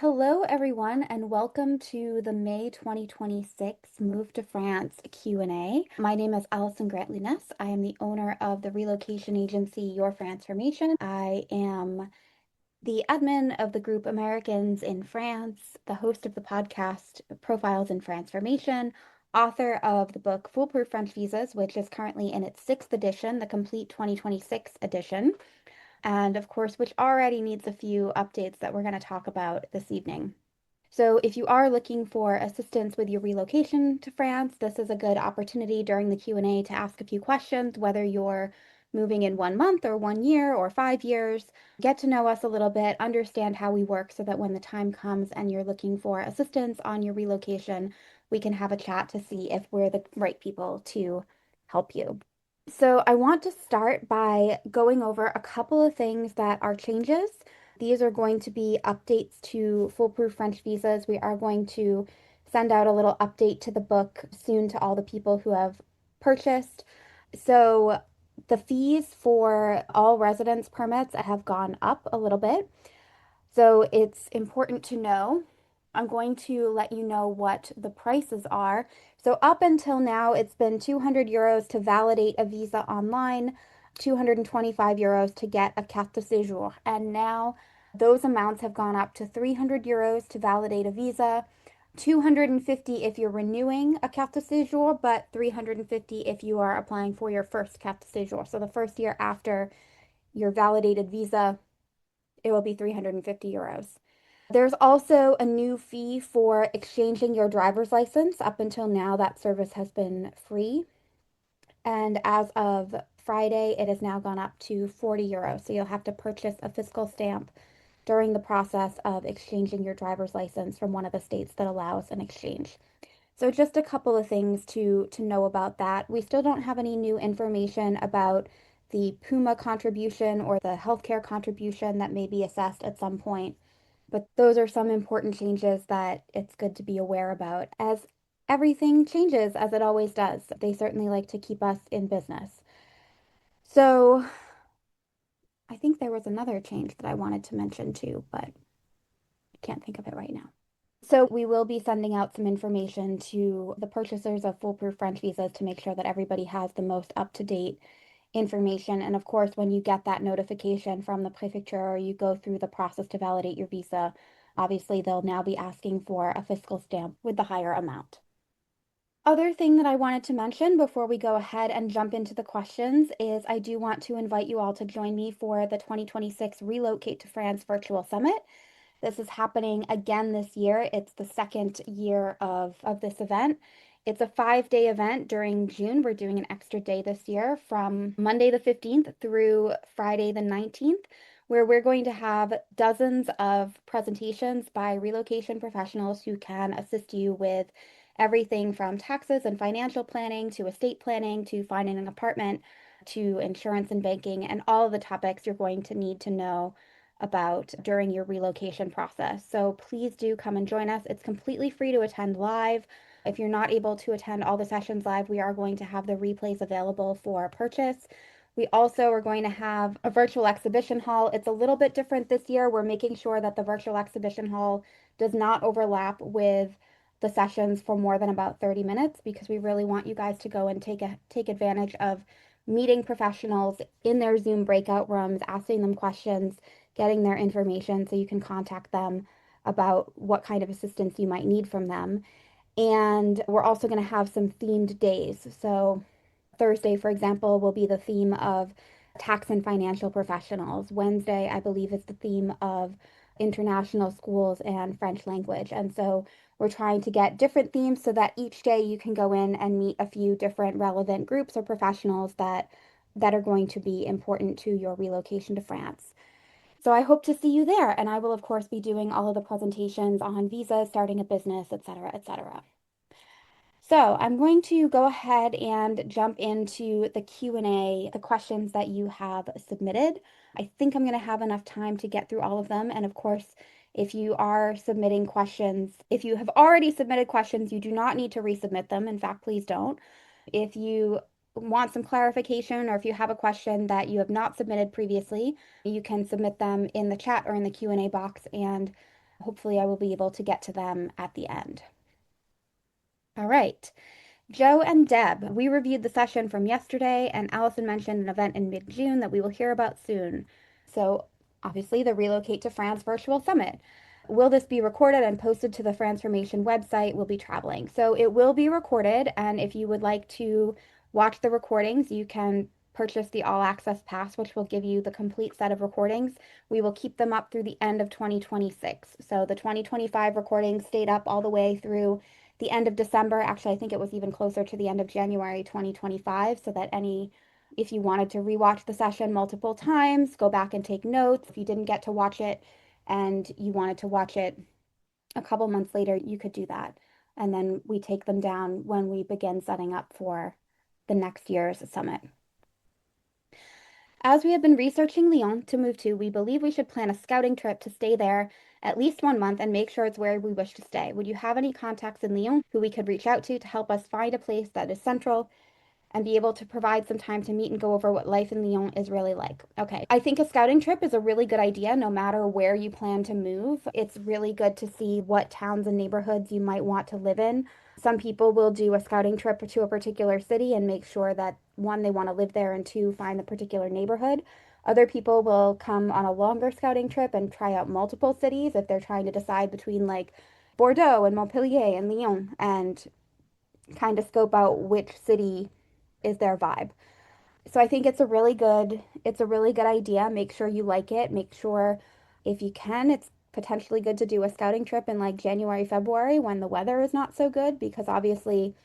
Hello, everyone, and welcome to the May 2026 Move to France Q&A. My name is Allison Grant Lounes. I am the owner of the relocation agency Your Transformation. I am the admin of the group Americans in France, the host of the podcast Profiles in Transformation, author of the book Foolproof French Visas, which is currently in its sixth edition, the complete 2026 edition, and of course, which already needs a few updates that we're going to talk about this evening. So, if you are looking for assistance with your relocation to France, this is a good opportunity during the Q&A to ask a few questions, whether you're moving in 1 month or 1 year or 5 years. Get to know us a little bit, understand how we work so that when the time comes and you're looking for assistance on your relocation, we can have a chat to see if we're the right people to help you. So, I want to start by going over a couple of things that are changes. These are going to be updates to Foolproof French Visas. We are going to send out a little update to the book soon to all the people who have purchased. So, the fees for all residence permits have gone up a little bit. So, it's important to know. I'm going to let you know what the prices are. So up until now, it's been 200 euros to validate a visa online, 225 euros to get a carte de séjour. And now those amounts have gone up to 300 euros to validate a visa, 250 if you're renewing a carte de séjour, but 350 if you are applying for your first carte de séjour. So the first year after your validated visa, it will be 350 euros. There's also a new fee for exchanging your driver's license. Up until now, that service has been free. And as of Friday, it has now gone up to 40 euros. So you'll have to purchase a fiscal stamp during the process of exchanging your driver's license from one of the states that allows an exchange. So just a couple of things to know about that. We still don't have any new information about the PUMA contribution or the healthcare contribution that may be assessed at some point. But those are some important changes that it's good to be aware about as everything changes as it always does. They certainly like to keep us in business. So I think there was another change that I wanted to mention too, but I can't think of it right now. So we will be sending out some information to the purchasers of Foolproof French visas to make sure that everybody has the most up-to-date information. And of course, when you get that notification from the prefecture or you go through the process to validate your visa, obviously they'll now be asking for a fiscal stamp with the higher amount. Other thing that I wanted to mention before we go ahead and jump into the questions is I do want to invite you all to join me for the 2026 Relocate to France Virtual Summit. This is happening again this year. It's the second year of this event. It's a 5-day event during June. We're doing an extra day this year from Monday the 15th through Friday the 19th, where we're going to have dozens of presentations by relocation professionals who can assist you with everything from taxes and financial planning to estate planning to finding an apartment to insurance and banking and all of the topics you're going to need to know about during your relocation process. So please do come and join us. It's completely free to attend live. If you're not able to attend all the sessions live, we are going to have the replays available for purchase. We also are going to have a virtual exhibition hall. It's a little bit different this year. We're making sure that the virtual exhibition hall does not overlap with the sessions for more than about 30 minutes because we really want you guys to go and take advantage of meeting professionals in their Zoom breakout rooms, asking them questions, getting their information so you can contact them about what kind of assistance you might need from them. And we're also going to have some themed days. So Thursday, for example, will be the theme of tax and financial professionals. Wednesday, I believe, is the theme of international schools and French language. And so we're trying to get different themes so that each day you can go in and meet a few different relevant groups or professionals that are going to be important to your relocation to France. So I hope to see you there, and I will of course be doing all of the presentations on visas, starting a business, etc., etc. So I'm going to go ahead and jump into the Q&A, the questions that you have submitted. I think I'm going to have enough time to get through all of them. And of course, if you are submitting questions, if you have already submitted questions, you do not need to resubmit them. In fact, please don't. If you want some clarification or if you have a question that you have not submitted previously, you can submit them in the chat or in the Q&A box and Hopefully, I will be able to get to them at the end. All right. Joe and Deb, we reviewed the session from yesterday, and Allison mentioned an event in mid-June that we will hear about soon. So, obviously, the Relocate to France Virtual Summit. Will this be recorded and posted to the Transformation website? We'll be traveling. So, it will be recorded, and if you would like to watch the recordings, you can purchase the All Access Pass, which will give you the complete set of recordings. We will keep them up through the end of 2026. So, the 2025 recordings stayed up all the way through the end of December. Actually, I think it was even closer to the end of January 2025, so that if you wanted to rewatch the session multiple times, go back and take notes. If you didn't get to watch it and you wanted to watch it a couple months later, you could do that. And then we take them down when we begin setting up for the next year's summit. As we have been researching Lyon to move to, we believe we should plan a scouting trip to stay there at least 1 month and make sure it's where we wish to stay. Would you have any contacts in Lyon who we could reach out to help us find a place that is central and be able to provide some time to meet and go over what life in Lyon is really like? Okay, I think a scouting trip is a really good idea no matter where you plan to move. It's really good to see what towns and neighborhoods you might want to live in. Some people will do a scouting trip to a particular city and make sure that one, they want to live there, and two, find the particular neighborhood. Other people will come on a longer scouting trip and try out multiple cities if they're trying to decide between like Bordeaux and Montpellier and Lyon and kind of scope out which city is their vibe. So I think it's a really good idea. Make sure you like it. Make sure if you can, it's potentially good to do a scouting trip in like January, February when the weather is not so good because obviously,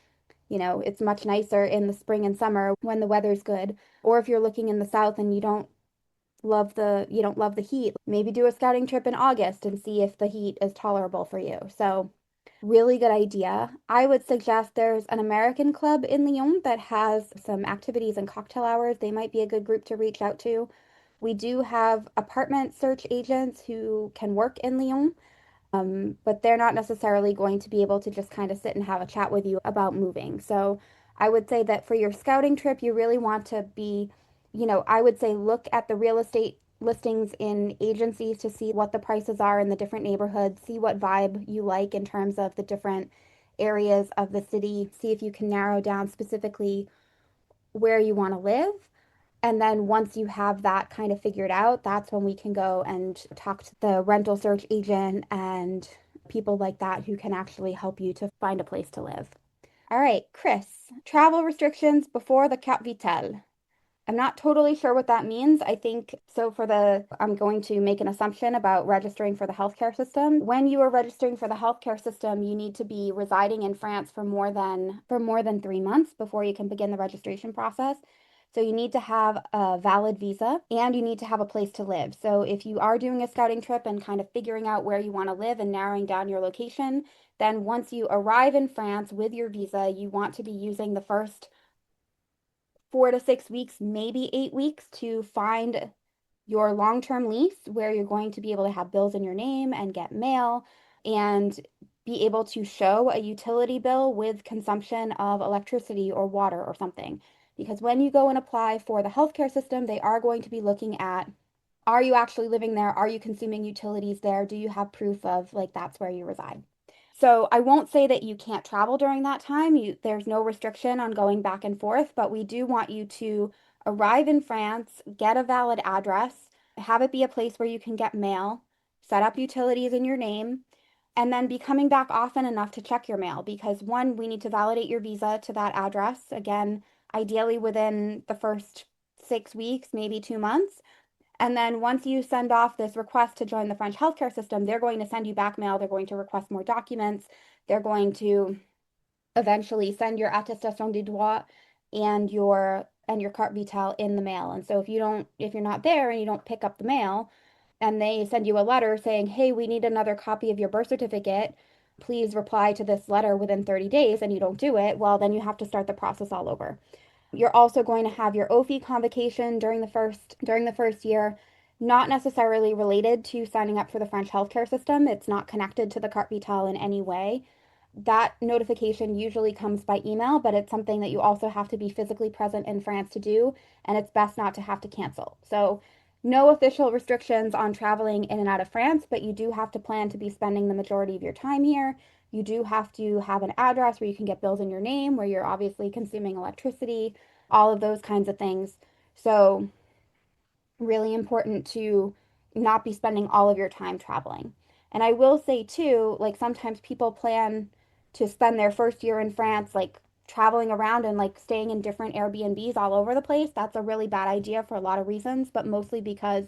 it's much nicer in the spring and summer when the weather's good. Or if you're looking in the south and you don't love the heat, maybe do a scouting trip in August and see if the heat is tolerable for you. So really good idea. I would suggest there's an American club in Lyon that has some activities and cocktail hours. They might be a good group to reach out to. We do have apartment search agents who can work in Lyon, but they're not necessarily going to be able to just kind of sit and have a chat with you about moving. So I would say that for your scouting trip, you really want to I would say look at the real estate listings in agencies to see what the prices are in the different neighborhoods, see what vibe you like in terms of the different areas of the city, see if you can narrow down specifically where you want to live. And then once you have that kind of figured out, that's when we can go and talk to the rental search agent and people like that who can actually help you to find a place to live. All right, Chris, travel restrictions before the Cap Vital. I'm not totally sure what that means. I think so I'm going to make an assumption about registering for the healthcare system. When you are registering for the healthcare system, you need to be residing in France for more than 3 months before you can begin the registration process. So you need to have a valid visa and you need to have a place to live. So if you are doing a scouting trip and kind of figuring out where you want to live and narrowing down your location, then once you arrive in France with your visa, you want to be using the first 4 to 6 weeks, maybe 8 weeks, to find your long-term lease where you're going to be able to have bills in your name and get mail and be able to show a utility bill with consumption of electricity or water or something. Because when you go and apply for the healthcare system, they are going to be looking at, are you actually living there? Are you consuming utilities there? Do you have proof of like that's where you reside? So I won't say that you can't travel during that time. There's no restriction on going back and forth, but we do want you to arrive in France, get a valid address, have it be a place where you can get mail, set up utilities in your name, and then be coming back often enough to check your mail because one, we need to validate your visa to that address. Again, ideally within the first 6 weeks, maybe 2 months. And then once you send off this request to join the French healthcare system, they're going to send you back mail. They're going to request more documents. They're going to eventually send your attestation de droit and your carte vitale in the mail. And so if you're not there and you don't pick up the mail and they send you a letter saying, "Hey, we need another copy of your birth certificate. Please reply to this letter within 30 days," and you don't do it, well, then you have to start the process all over. You're also going to have your OFI convocation during the first year, not necessarily related to signing up for the French healthcare system. It's not connected to the carte vitale in any way. That notification usually comes by email, but it's something that you also have to be physically present in France to do, and it's best not to have to cancel. So No official restrictions on traveling in and out of France, but you do have to plan to be spending the majority of your time here. You do have to have an address where you can get bills in your name, where you're obviously consuming electricity, all of those kinds of things. So, really important to not be spending all of your time traveling. And I will say too, like sometimes people plan to spend their first year in France, like traveling around and like staying in different Airbnbs all over the place. That's a really bad idea for a lot of reasons, but mostly because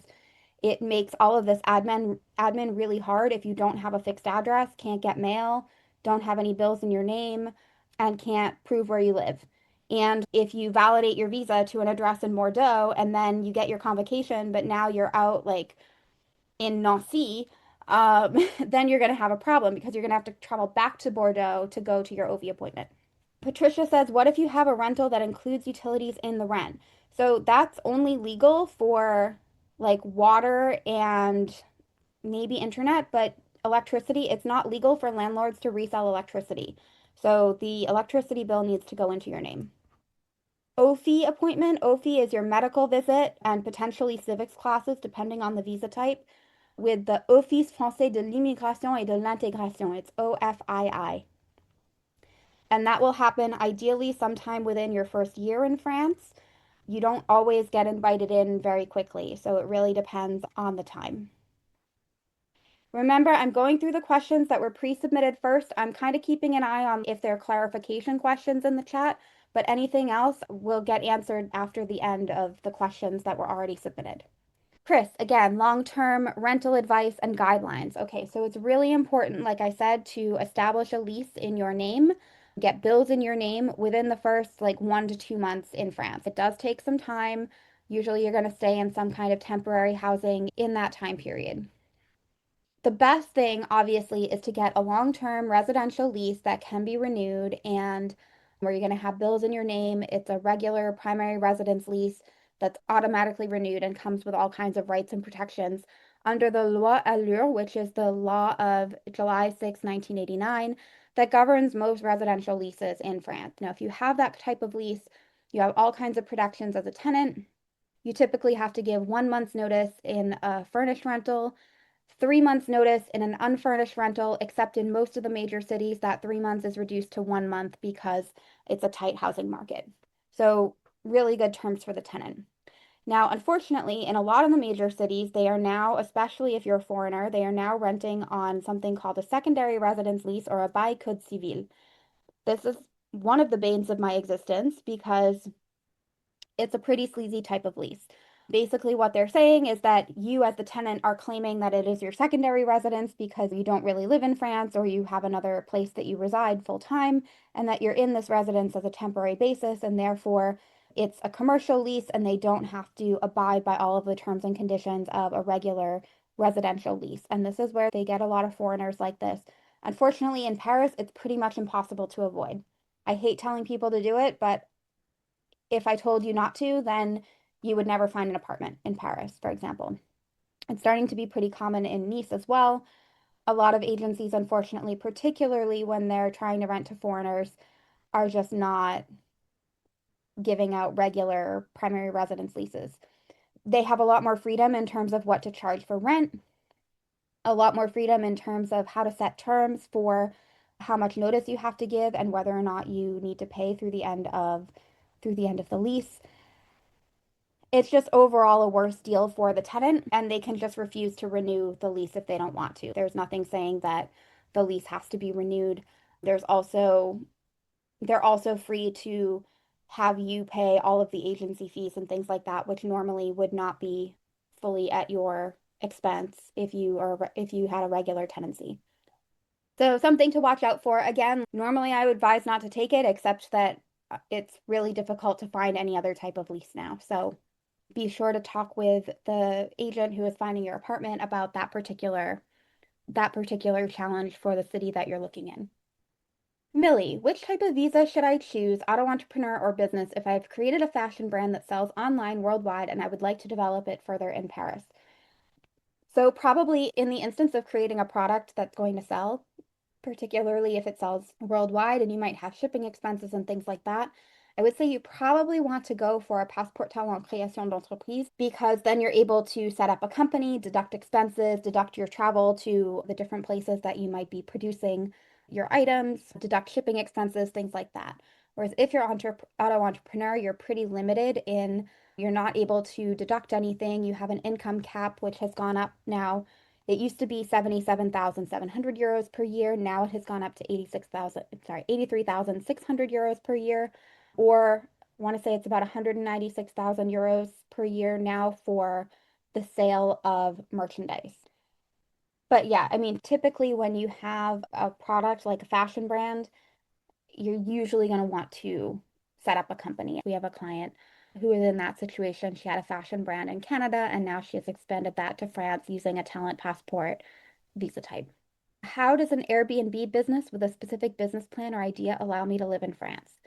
it makes all of this admin really hard if you don't have a fixed address, can't get mail, don't have any bills in your name, and can't prove where you live. And if you validate your visa to an address in Bordeaux and then you get your convocation, but now you're out like in Nancy, then you're going to have a problem because you're going to have to travel back to Bordeaux to go to your OV appointment. Patricia says, what if you have a rental that includes utilities in the rent? So that's only legal for like water and maybe internet, but electricity, it's not legal for landlords to resell electricity. So the electricity bill needs to go into your name. OFI appointment. OFI is your medical visit and potentially civics classes, depending on the visa type, with the Office Français de l'Immigration et de l'Intégration. It's OFII. And that will happen ideally sometime within your first year in France. You don't always get invited in very quickly, so it really depends on the time. Remember, I'm going through the questions that were pre-submitted first. I'm kind of keeping an eye on if there are clarification questions in the chat, but anything else will get answered after the end of the questions that were already submitted. Chris, again, long-term rental advice and guidelines. Okay, so it's really important, like I said, to establish a lease in your name, get bills in your name within the first like 1 to 2 months in France. It does take some time. Usually you're going to stay in some kind of temporary housing in that time period. The best thing, obviously, is to get a long-term residential lease that can be renewed and where you're going to have bills in your name. It's a regular primary residence lease that's automatically renewed and comes with all kinds of rights and protections under the Loi Allure, which is the law of July 6, 1989, that governs most residential leases in France. Now, if you have that type of lease, you have all kinds of protections as a tenant. You typically have to give 1 month's notice in a furnished rental, 3 months notice in an unfurnished rental, except in most of the major cities, that 3 months is reduced to 1 month because it's a tight housing market. So, really good terms for the tenant. Now, unfortunately, in a lot of the major cities, they are now, especially if you're a foreigner, they are now renting on something called a secondary residence lease or a bail code civil. This is one of the banes of my existence because it's a pretty sleazy type of lease. Basically, what they're saying is that you, as the tenant, are claiming that it is your secondary residence because you don't really live in France or you have another place that you reside full time, and that you're in this residence as a temporary basis, and therefore it's a commercial lease and they don't have to abide by all of the terms and conditions of a regular residential lease. And this is where they get a lot of foreigners like this. Unfortunately, in Paris, it's pretty much impossible to avoid. I hate telling people to do it, but if I told you not to, then you would never find an apartment in Paris, for example. It's starting to be pretty common in Nice as well. A lot of agencies, unfortunately, particularly when they're trying to rent to foreigners, are just not giving out regular primary residence leases. They have a lot more freedom in terms of what to charge for rent, a lot more freedom in terms of how to set terms for how much notice you have to give and whether or not you need to pay through the end of the lease. It's just overall a worse deal for the tenant, and they can just refuse to renew the lease if they don't want to. There's nothing saying that the lease has to be renewed. There's also, they're also free to have you pay all of the agency fees and things like that, which normally would not be fully at your expense if you had a regular tenancy. So something to watch out for. Again, normally I would advise not to take it, except that it's really difficult to find any other type of lease now. So be sure to talk with the agent who is finding your apartment about that particular challenge for the city that you're looking in. Millie, which type of visa should I choose, auto entrepreneur or business, if I've created a fashion brand that sells online worldwide and I would like to develop it further in Paris? So probably in the instance of creating a product that's going to sell, particularly if it sells worldwide and you might have shipping expenses and things like that, I would say you probably want to go for a passeport talent en création d'entreprise because then you're able to set up a company, deduct expenses, deduct your travel to the different places that you might be producing your items, deduct shipping expenses, things like that. Whereas if you're auto entrepreneur, you're pretty limited in you're not able to deduct anything. You have an income cap, which has gone up now. It used to be 77,700 euros per year. Now it has gone up to 83,600 euros per year, or I want to say it's about 196,000 euros per year now for the sale of merchandise. But yeah, I mean, typically when you have a product like a fashion brand, you're usually going to want to set up a company. We have a client who is in that situation. She had a fashion brand in Canada, and now she has expanded that to France using a talent passport visa type. How does an Airbnb business with a specific business plan or idea allow me to live in France?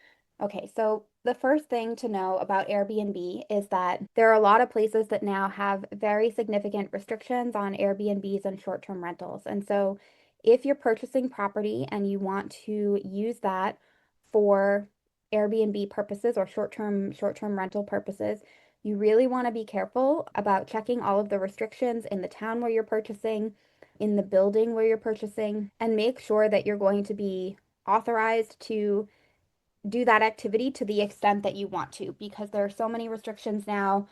Okay, so the first thing to know about Airbnb is that there are a lot of places that now have very significant restrictions on Airbnbs and short-term rentals. And so if you're purchasing property and you want to use that for Airbnb purposes or short-term rental purposes, you really want to be careful about checking all of the restrictions in the town where you're purchasing, in the building where you're purchasing, and make sure that you're going to be authorized to do that activity to the extent that you want to, because there are so many restrictions now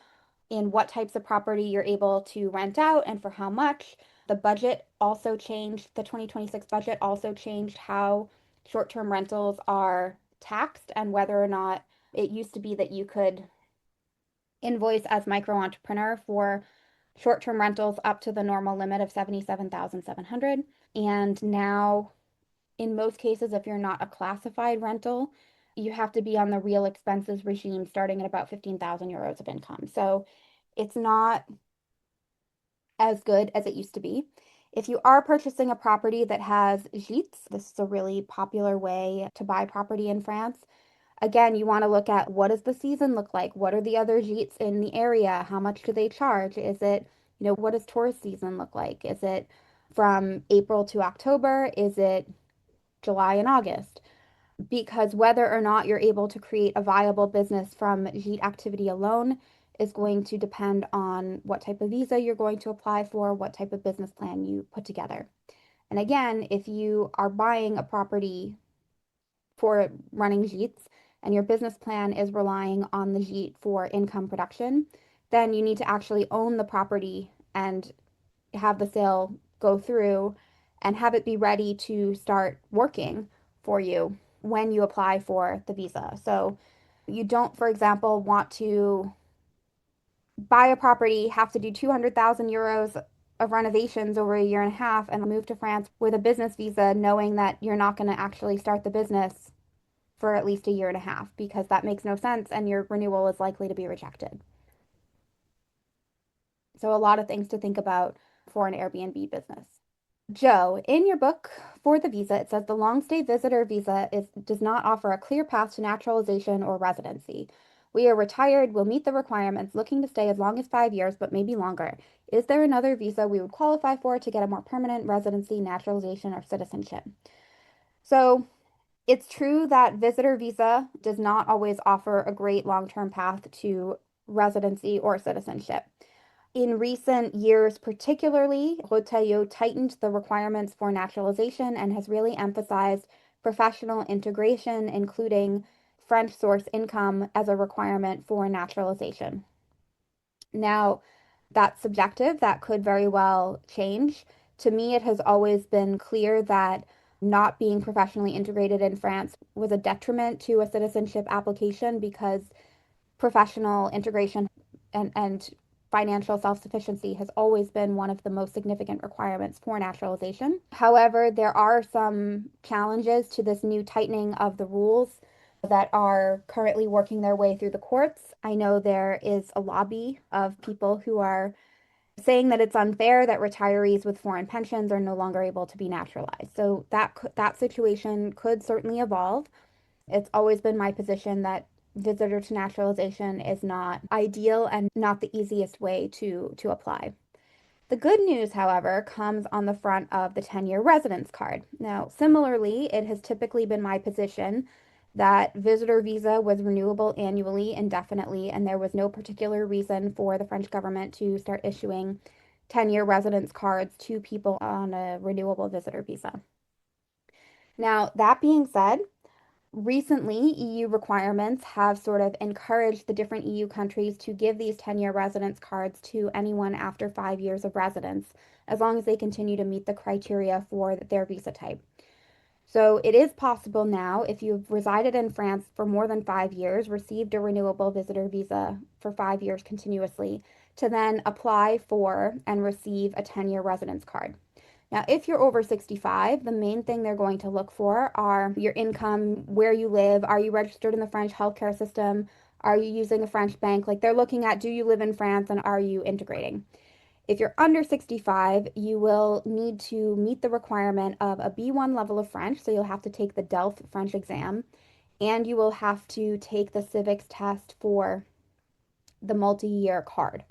in what types of property you're able to rent out and for how much. The budget also changed, the 2026 budget also changed how short-term rentals are taxed and whether or not it used to be that you could invoice as micro entrepreneur for short-term rentals up to the normal limit of 77,700. And now in most cases, if you're not a classified rental, you have to be on the real expenses regime starting at about 15,000 euros of income. So it's not as good as it used to be. If you are purchasing a property that has gîtes, this is a really popular way to buy property in France. Again, you want to look at what does the season look like? What are the other gîtes in the area? How much do they charge? Is it, what does tourist season look like? Is it from April to October? Is it July and August? Because whether or not you're able to create a viable business from gîte activity alone is going to depend on what type of visa you're going to apply for, what type of business plan you put together. And again, if you are buying a property for running gîtes and your business plan is relying on the gîte for income production, then you need to actually own the property and have the sale go through and have it be ready to start working for you when you apply for the visa. So you don't, for example, want to buy a property, have to do 200,000 euros of renovations over a year and a half and move to France with a business visa, knowing that you're not going to actually start the business for at least a year and a half because that makes no sense and your renewal is likely to be rejected. So, a lot of things to think about for an Airbnb business. Joe, in your book for the visa, it says the long stay visitor visa does not offer a clear path to naturalization or residency. We are retired, will meet the requirements, looking to stay as long as 5 years, but maybe longer. Is there another visa we would qualify for to get a more permanent residency, naturalization, or citizenship? So it's true that visitor visa does not always offer a great long-term path to residency or citizenship. In recent years, particularly, Rotellot tightened the requirements for naturalization and has really emphasized professional integration, including French source income as a requirement for naturalization. Now, that's subjective. That could very well change. To me, it has always been clear that not being professionally integrated in France was a detriment to a citizenship application because professional integration and financial self-sufficiency has always been one of the most significant requirements for naturalization. However, there are some challenges to this new tightening of the rules that are currently working their way through the courts. I know there is a lobby of people who are saying that it's unfair that retirees with foreign pensions are no longer able to be naturalized. So that situation could certainly evolve. It's always been my position that visitor to naturalization is not ideal and not the easiest way to apply. The good news, however, comes on the front of the 10-year residence card. Now, similarly, it has typically been my position that visitor visa was renewable annually, indefinitely, and there was no particular reason for the French government to start issuing 10-year residence cards to people on a renewable visitor visa. Now, that being said, recently, EU requirements have sort of encouraged the different EU countries to give these 10-year residence cards to anyone after 5 years of residence, as long as they continue to meet the criteria for their visa type. So it is possible now, if you've resided in France for more than 5 years, received a renewable visitor visa for 5 years continuously, to then apply for and receive a 10-year residence card. Now, if you're over 65, the main thing they're going to look for are your income, where you live, are you registered in the French healthcare system, are you using a French bank? Like they're looking at, do you live in France and are you integrating? If you're under 65, you will need to meet the requirement of a B1 level of French, so you'll have to take the DELF French exam, and you will have to take the civics test for the multi-year card.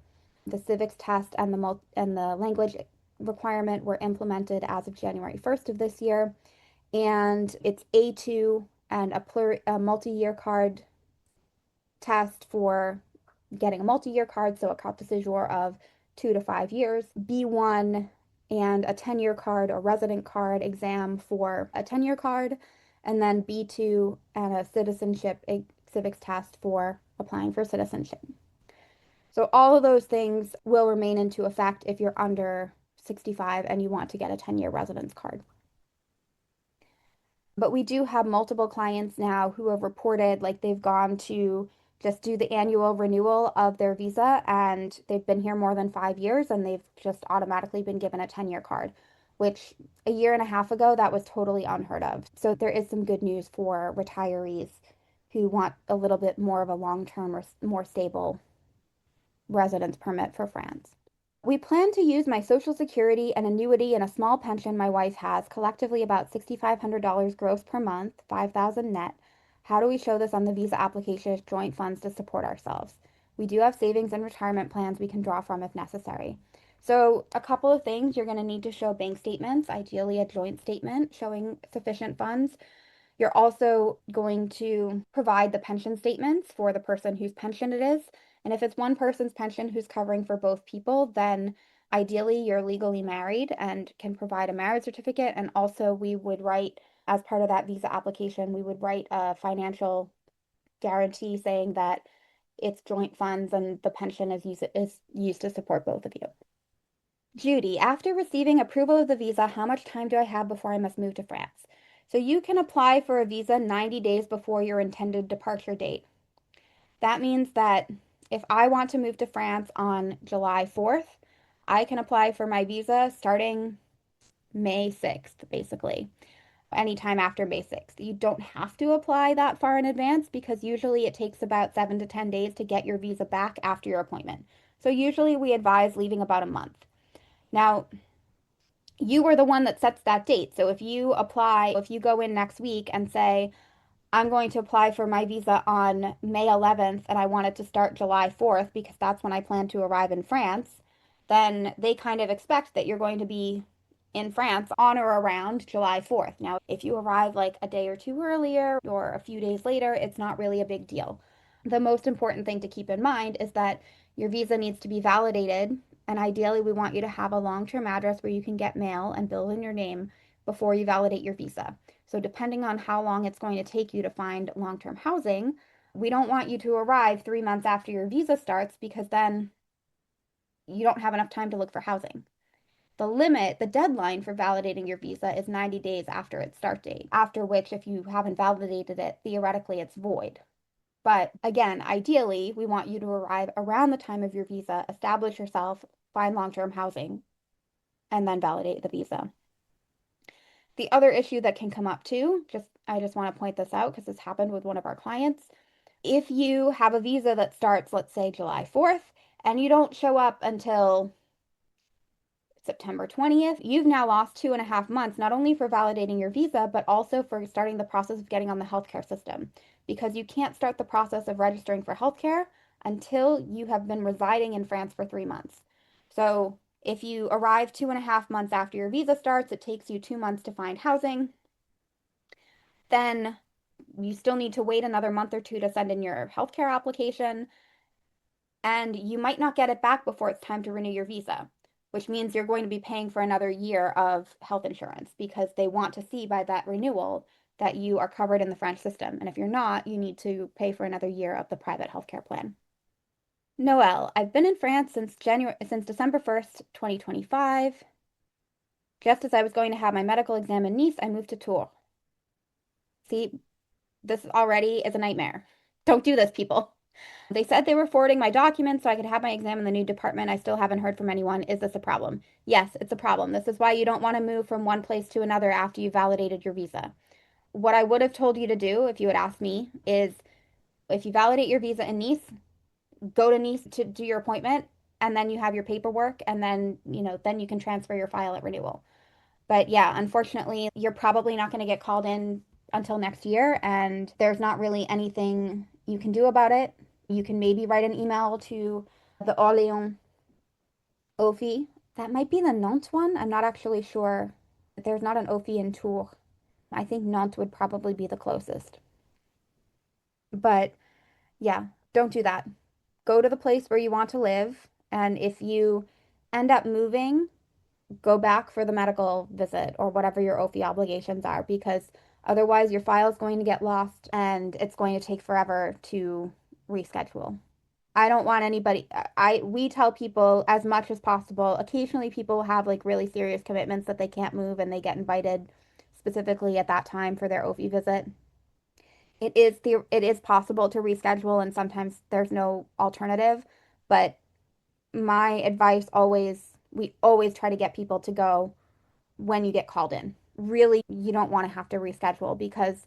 The civics test and the language requirement were implemented as of January 1st of this year, and it's A2 and a multi-year card test for getting a multi-year card, so a carte de séjour of 2 to 5 years, B1 and a 10-year card or resident card exam for a 10-year card, and then B2 and a citizenship a civics test for applying for citizenship. So all of those things will remain into effect if you're under 65 and you want to get a 10-year residence card. But we do have multiple clients now who have reported like they've gone to just do the annual renewal of their visa and they've been here more than 5 years and they've just automatically been given a 10-year card, which a year and a half ago that was totally unheard of. So there is some good news for retirees who want a little bit more of a long-term or more stable residence permit for France. We plan to use my Social Security, an annuity, and a small pension my wife has, collectively about $6,500 gross per month, $5,000 net. How do we show this on the visa application as joint funds to support ourselves? We do have savings and retirement plans we can draw from if necessary. So, a couple of things you're going to need to show bank statements, ideally a joint statement showing sufficient funds. You're also going to provide the pension statements for the person whose pension it is. And if it's one person's pension who's covering for both people, then ideally you're legally married and can provide a marriage certificate. And also, we would write, as part of that visa application, we would write a financial guarantee saying that it's joint funds and the pension is used to support both of you. Judy, after receiving approval of the visa, how much time do I have before I must move to France? So you can apply for a visa 90 days before your intended departure date. That means that if I want to move to France on July 4th, I can apply for my visa starting May 6th, basically, anytime after May 6th. You don't have to apply that far in advance because usually it takes about 7 to 10 days to get your visa back after your appointment. So usually we advise leaving about a month. Now, you are the one that sets that date. So if you go in next week and say, I'm going to apply for my visa on May 11th and I want it to start July 4th because that's when I plan to arrive in France, then they kind of expect that you're going to be in France on or around July 4th. Now, if you arrive like a day or two earlier or a few days later, it's not really a big deal. The most important thing to keep in mind is that your visa needs to be validated, and ideally, we want you to have a long-term address where you can get mail and bill in your name before you validate your visa. So, depending on how long it's going to take you to find long-term housing, we don't want you to arrive 3 months after your visa starts because then you don't have enough time to look for housing. The deadline for validating your visa is 90 days after its start date, after which, if you haven't validated it, theoretically it's void. But again, ideally, we want you to arrive around the time of your visa, establish yourself, find long-term housing, and then validate the visa. The other issue that can come up too, I just want to point this out because this happened with one of our clients. If you have a visa that starts, let's say, July 4th, and you don't show up until September 20th, you've now lost 2.5 months, not only for validating your visa, but also for starting the process of getting on the healthcare system. Because you can't start the process of registering for healthcare until you have been residing in France for 3 months. So if you arrive 2.5 months after your visa starts, it takes you 2 months to find housing. Then You still need to wait another month or two to send in your healthcare application, and you might not get it back before it's time to renew your visa, which means you're going to be paying for another year of health insurance because they want to see by that renewal that you are covered in the French system. And if you're not, you need to pay for another year of the private healthcare plan. Noelle, I've been in France since December 1st, 2025. Just as I was going to have my medical exam in Nice, I moved to Tours. See, this already is a nightmare. Don't do this, people. They said they were forwarding my documents so I could have my exam in the new department. I still haven't heard from anyone. Is this a problem? Yes, it's a problem. This is why you don't want to move from one place to another after you validated your visa. What I would have told you to do if you had asked me is if you validate your visa in Nice, go to Nice to do your appointment, and then you have your paperwork, and then, then you can transfer your file at renewal. But yeah, unfortunately, you're probably not going to get called in until next year, and there's not really anything you can do about it. You can maybe write an email to the Orléans OFI. That might be the Nantes one. I'm not actually sure. There's not an OFI in Tours. I think Nantes would probably be the closest. But yeah, don't do that. Go to the place where you want to live, and if you end up moving, go back for the medical visit or whatever your OFI obligations are, because otherwise your file is going to get lost and it's going to take forever to reschedule. I don't want anybody, we tell people as much as possible. Occasionally people have like really serious commitments that they can't move and they get invited specifically at that time for their OFI visit. It is possible to reschedule and sometimes there's no alternative, but my advice always, we always try to get people to go when you get called in. Really, you don't want to have to reschedule because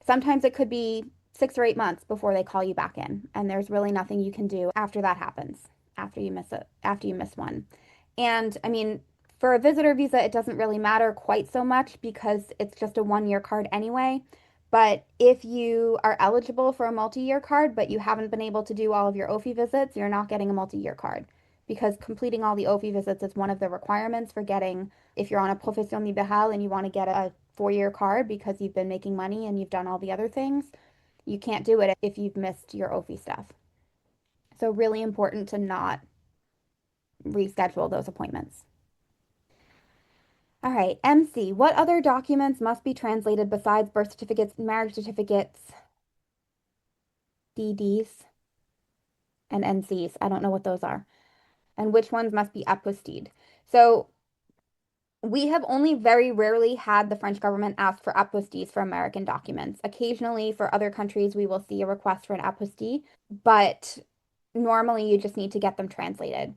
sometimes it could be 6 or 8 months before they call you back in, and there's really nothing you can do after that happens, after you miss one. And I mean, for a visitor visa, it doesn't really matter quite so much because it's just a 1 year card anyway. But if you are eligible for a multi-year card, but you haven't been able to do all of your OFI visits, you're not getting a multi-year card because completing all the OFI visits is one of the requirements for getting, if you're on a profession libérale and you want to get a 4 year card because you've been making money and you've done all the other things, you can't do it if you've missed your OFI stuff. So really important to not reschedule those appointments. All right, MC, what other documents must be translated besides birth certificates, marriage certificates, DDs, and NCs? I don't know what those are. And which ones must be apostilled? So we have only very rarely had the French government ask for apostilles for American documents. Occasionally, for other countries, we will see a request for an apostille, but normally you just need to get them translated.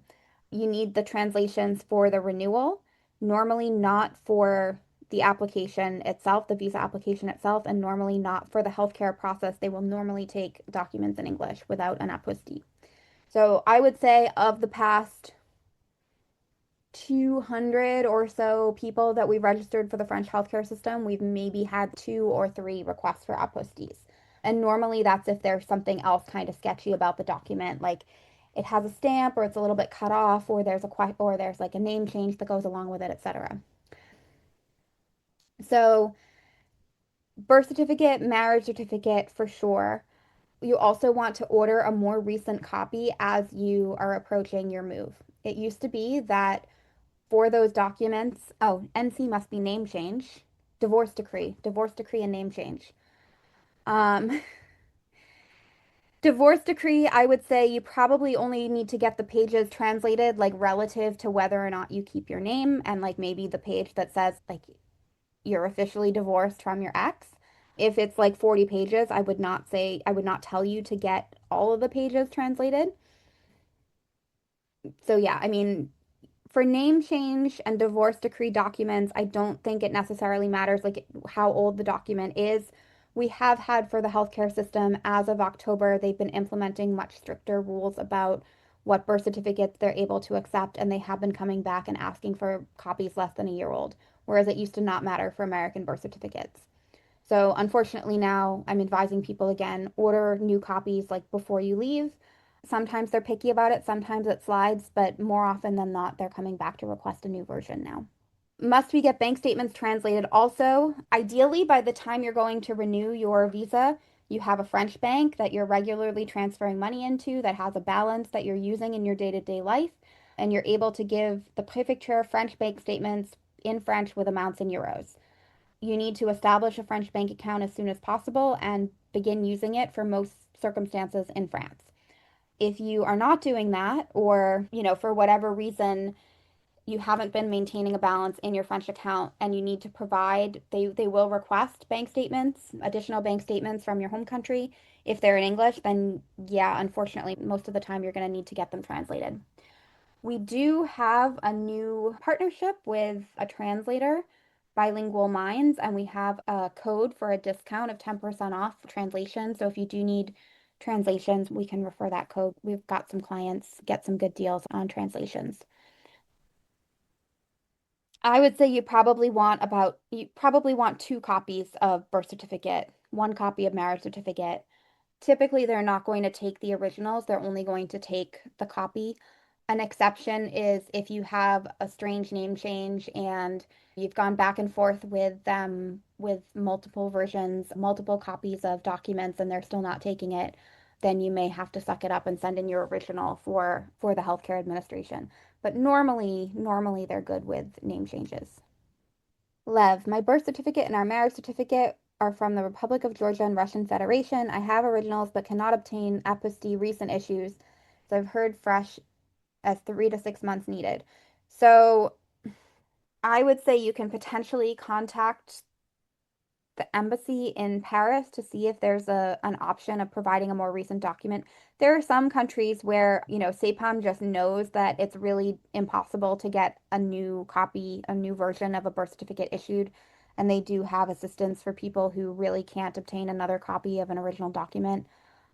You need the translations for the renewal, normally not for the application itself, the visa application itself, and normally not for the healthcare process. They will normally take documents in English without an apostille. So I would say of the past 200 or so people that we registered for the French healthcare system, we've maybe had 2 or 3 requests for apostilles. And normally that's if there's something else kind of sketchy about the document, like it has a stamp or it's a little bit cut off or there's like a name change that goes along with it, etc. So birth certificate, marriage certificate for sure. You also want to order a more recent copy as you are approaching your move. It used to be that for those documents, oh, NC must be name change, divorce decree and name change. Um, Divorce decree, I would say you probably only need to get the pages translated like relative to whether or not you keep your name and like maybe the page that says like you're officially divorced from your ex. If it's like 40 pages, I would not tell you to get all of the pages translated. So yeah, I mean, for name change and divorce decree documents, I don't think it necessarily matters like how old the document is. We have had for the healthcare system as of October, they've been implementing much stricter rules about what birth certificates they're able to accept, and they have been coming back and asking for copies less than a year old, whereas it used to not matter for American birth certificates. So unfortunately now I'm advising people again, order new copies like before you leave. Sometimes they're picky about it, sometimes it slides, but more often than not, they're coming back to request a new version now. Must we get bank statements translated also? Ideally, by the time you're going to renew your visa, you have a French bank that you're regularly transferring money into that has a balance that you're using in your day-to-day life, and you're able to give the Préfecture French bank statements in French with amounts in euros. You need to establish a French bank account as soon as possible and begin using it for most circumstances in France. If you are not doing that, or, for whatever reason, you haven't been maintaining a balance in your French account and you need to provide, they will request bank statements, additional bank statements from your home country. If they're in English, then yeah, unfortunately, most of the time you're going to need to get them translated. We do have a new partnership with a translator, Bilingual Minds, and we have a code for a discount of 10% off translation. So if you do need translations, we can refer that code. We've got some clients get some good deals on translations. I would say you probably want two copies of birth certificate, one copy of marriage certificate. Typically, they're not going to take the originals, they're only going to take the copy. An exception is if you have a strange name change and you've gone back and forth with them with multiple versions, multiple copies of documents, and they're still not taking it, then you may have to suck it up and send in your original for the healthcare administration. But normally they're good with name changes. Lev, my birth certificate and our marriage certificate are from the Republic of Georgia and Russian Federation. I have originals but cannot obtain apostille recent issues. So I've heard fresh as 3 to 6 months needed. So I would say you can potentially contact the embassy in Paris to see if there's an option of providing a more recent document. There are some countries where, SAPAM just knows that it's really impossible to get a new copy, a new version of a birth certificate issued, and they do have assistance for people who really can't obtain another copy of an original document.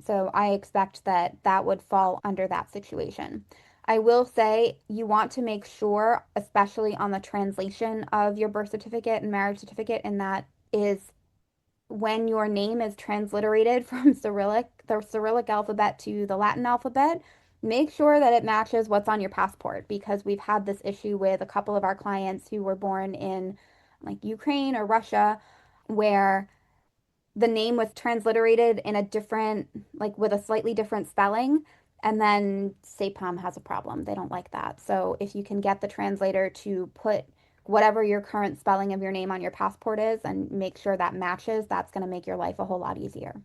So I expect that that would fall under that situation. I will say you want to make sure, especially on the translation of your birth certificate and marriage certificate, and that is when your name is transliterated from the Cyrillic alphabet to the Latin alphabet, make sure that it matches what's on your passport because we've had this issue with a couple of our clients who were born in like Ukraine or Russia where the name was transliterated in a different, like with a slightly different spelling. And then SAPAM has a problem. They don't like that. So if you can get the translator to put whatever your current spelling of your name on your passport is and make sure that matches, that's going to make your life a whole lot easier.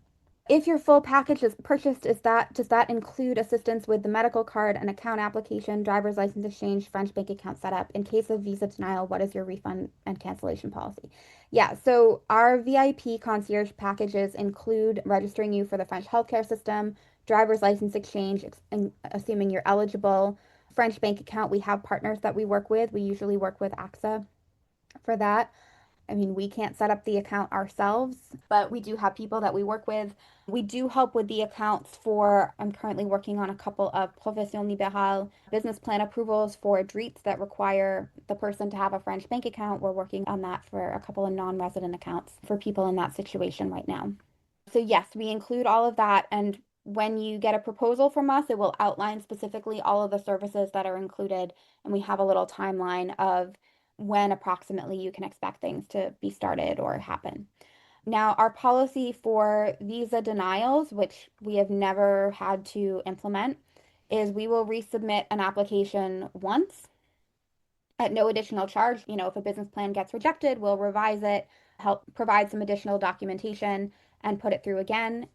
If your full package is purchased, does that include assistance with the medical card, an account application, driver's license exchange, French bank account setup? In case of visa denial, what is your refund and cancellation policy? Yeah, so our VIP concierge packages include registering you for the French healthcare system, driver's license exchange, assuming you're eligible, French bank account. We have partners that we work with. We usually work with AXA for that. I mean, we can't set up the account ourselves, but we do have people that we work with. We do help with the accounts for, I'm currently working on a couple of profession libérale business plan approvals for DREETs that require the person to have a French bank account. We're working on that for a couple of non-resident accounts for people in that situation right now. So yes, we include all of that. And when you get a proposal from us, it will outline specifically all of the services that are included. And we have a little timeline of when approximately you can expect things to be started or happen. Now, our policy for visa denials, which we have never had to implement, is we will resubmit an application once at no additional charge. If a business plan gets rejected, we'll revise it, help provide some additional documentation, and put it through again.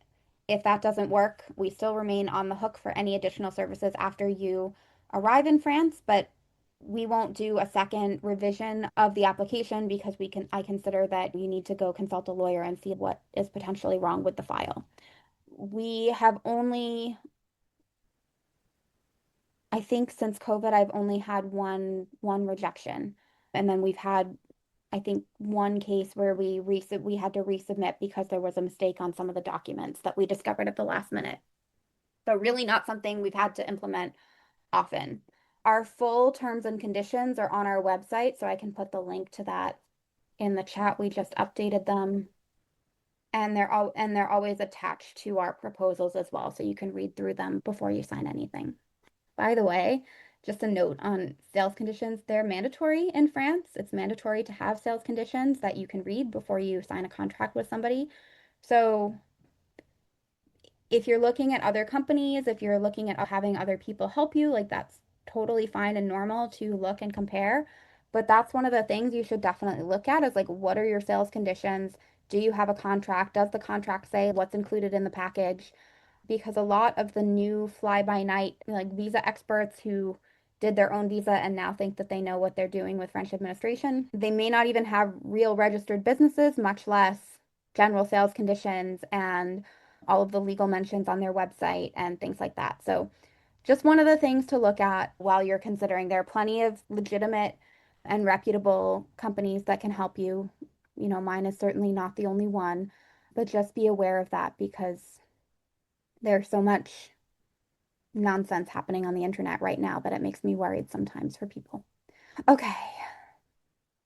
If that doesn't work, we still remain on the hook for any additional services after you arrive in France, but we won't do a second revision of the application because I consider that you need to go consult a lawyer and see what is potentially wrong with the file. We have only, I think since COVID, I've only had one rejection. And then we've had, I think, one case where we had to resubmit because there was a mistake on some of the documents that we discovered at the last minute. So really not something we've had to implement often. Our full terms and conditions are on our website, so I can put the link to that in the chat. We just updated them. And they're always attached to our proposals as well, so you can read through them before you sign anything. By the way, Just a note on sales conditions, they're mandatory in France. It's mandatory to have sales conditions that you can read before you sign a contract with somebody. So if you're looking at other companies, if you're looking at having other people help you, like that's totally fine and normal to look and compare. But that's one of the things you should definitely look at is like, what are your sales conditions? Do you have a contract? Does the contract say what's included in the package? Because a lot of the new fly-by-night, like visa experts who did their own visa and now think that they know what they're doing with French administration, they may not even have real registered businesses, much less general sales conditions and all of the legal mentions on their website and things like that. So, just one of the things to look at while you're considering. There are plenty of legitimate and reputable companies that can help you. You know, mine is certainly not the only one, but just be aware of that because there's so much nonsense happening on the internet right now that it makes me worried sometimes for people. Okay.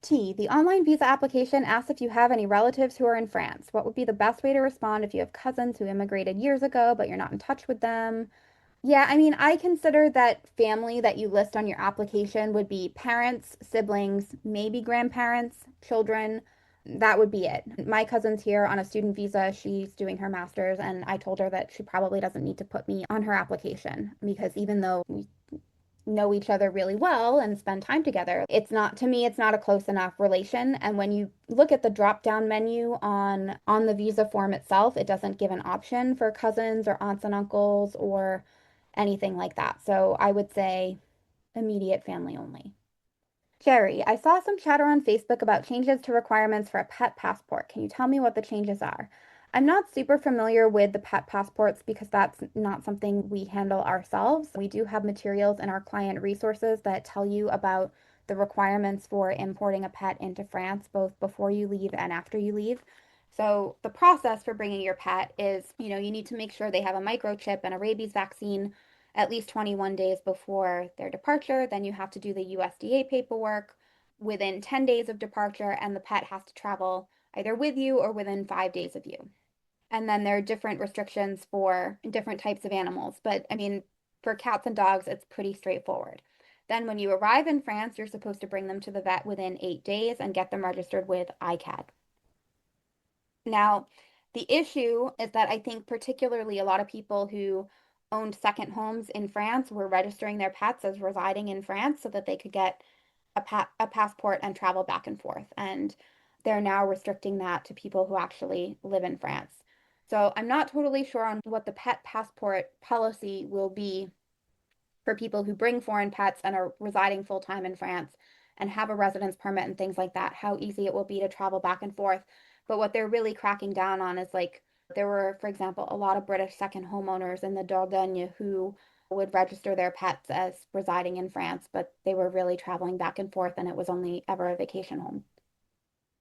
T, the online visa application asks if you have any relatives who are in France. What would be the best way to respond if you have cousins who immigrated years ago, but you're not in touch with them? Yeah, I mean, I consider that family that you list on your application would be parents, siblings, maybe grandparents, children. That would be it. My cousin's here on a student visa. She's doing her master's, and I told her that she probably doesn't need to put me on her application because even though we know each other really well and spend time together, it's not, to me, it's not a close enough relation. And when you look at the drop-down menu on the visa form itself, it doesn't give an option for cousins or aunts and uncles or anything like that. So I would say immediate family only. Jerry, I saw some chatter on Facebook about changes to requirements for a pet passport. Can you tell me what the changes are? I'm not super familiar with the pet passports because that's not something we handle ourselves. We do have materials in our client resources that tell you about the requirements for importing a pet into France, both before you leave and after you leave. So the process for bringing your pet is, you need to make sure they have a microchip and a rabies vaccine at least 21 days before their departure. Then you have to do the USDA paperwork within 10 days of departure, and the pet has to travel either with you or within 5 days of you. And then there are different restrictions for different types of animals. But I mean, for cats and dogs, it's pretty straightforward. Then when you arrive in France, you're supposed to bring them to the vet within 8 days and get them registered with ICAD. Now, the issue is that I think particularly a lot of people who owned second homes in France were registering their pets as residing in France so that they could get a passport and travel back and forth. And they're now restricting that to people who actually live in France. So I'm not totally sure on what the pet passport policy will be for people who bring foreign pets and are residing full time in France and have a residence permit and things like that, how easy it will be to travel back and forth. But what they're really cracking down on is like there were, for example, a lot of British second homeowners in the Dordogne who would register their pets as residing in France, but they were really traveling back and forth and it was only ever a vacation home.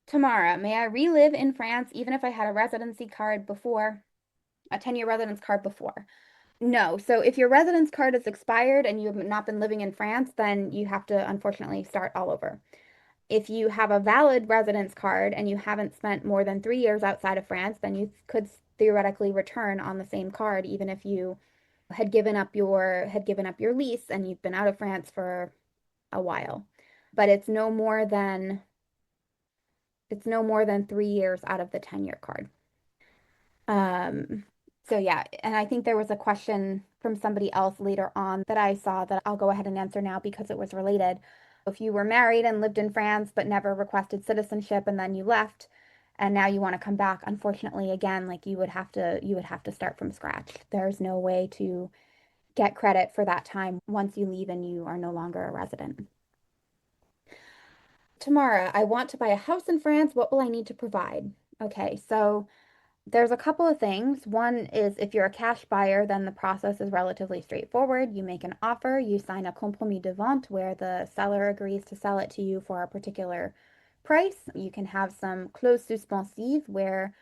Tamara, may I relive in France even if I had a residency card before, a 10-year residence card before? No. So if your residence card is expired and you have not been living in France, then you have to unfortunately start all over. If you have a valid residence card and you haven't spent more than 3 years outside of France, then you could theoretically return on the same card, even if you had given up your lease and you've been out of France for a while. But it's no more than 3 years out of the 10-year card. Um, so yeah, and I think there was a question from somebody else later on that I saw that I'll go ahead and answer now because it was related. If you were married and lived in France but never requested citizenship and then you left and now you want to come back, unfortunately, again, like you would have to start from scratch. There's no way to get credit for that time once you leave and you are no longer a resident. Tamara, I want to buy a house in France. What will I need to provide? Okay, so there's a couple of things. One is if you're a cash buyer, then the process is relatively straightforward. You make an offer, you sign a compromis de vente where the seller agrees to sell it to you for a particular price. You can have some clauses suspensives where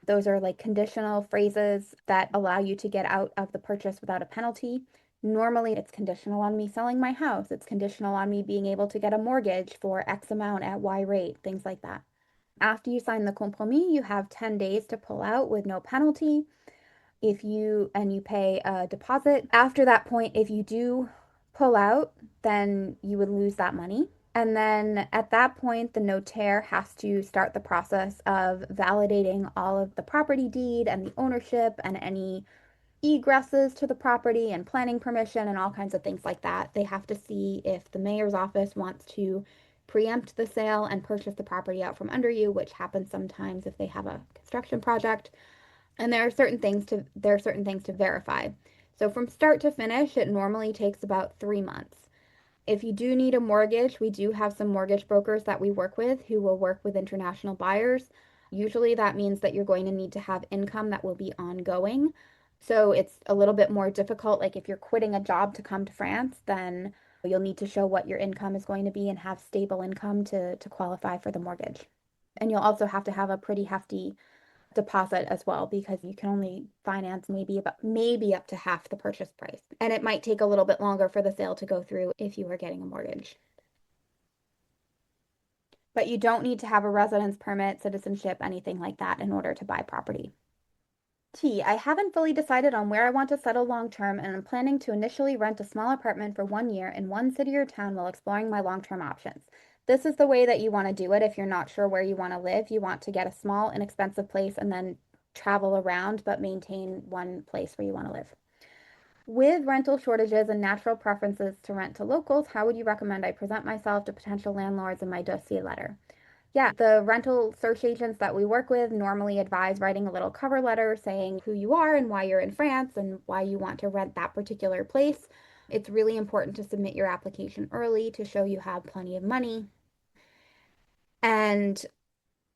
those are like conditional phrases that allow you to get out of the purchase without a penalty. Normally, it's conditional on me selling my house. It's conditional on me being able to get a mortgage for X amount at Y rate, things like that. After you sign the compromis, you have 10 days to pull out with no penalty. If you pay a deposit. After that point, if you do pull out, then you would lose that money. And then at that point, the notaire has to start the process of validating all of the property deed and the ownership and any egresses to the property and planning permission and all kinds of things like that. They have to see if the mayor's office wants to preempt the sale and purchase the property out from under you, which happens sometimes if they have a construction project. And there are certain things to verify. So from start to finish, it normally takes about 3 months. If you do need a mortgage, we do have some mortgage brokers that we work with who will work with international buyers. Usually that means that you're going to need to have income that will be ongoing. So it's a little bit more difficult. Like if you're quitting a job to come to France, then you'll need to show what your income is going to be and have stable income to qualify for the mortgage. And you'll also have to have a pretty hefty deposit as well because you can only finance maybe up to half the purchase price. And it might take a little bit longer for the sale to go through if you were getting a mortgage. But you don't need to have a residence permit, citizenship, anything like that in order to buy property. I haven't fully decided on where I want to settle long term and I'm planning to initially rent a small apartment for 1 year in one city or town while exploring my long-term options. This is the way that you want to do it if you're not sure where you want to live. You want to get a small, inexpensive place and then travel around, but maintain one place where you want to live. With rental shortages and natural preferences to rent to locals, how would you recommend I present myself to potential landlords in my dossier letter? Yeah, the rental search agents that we work with normally advise writing a little cover letter saying who you are and why you're in France and why you want to rent that particular place. It's really important to submit your application early to show you have plenty of money. And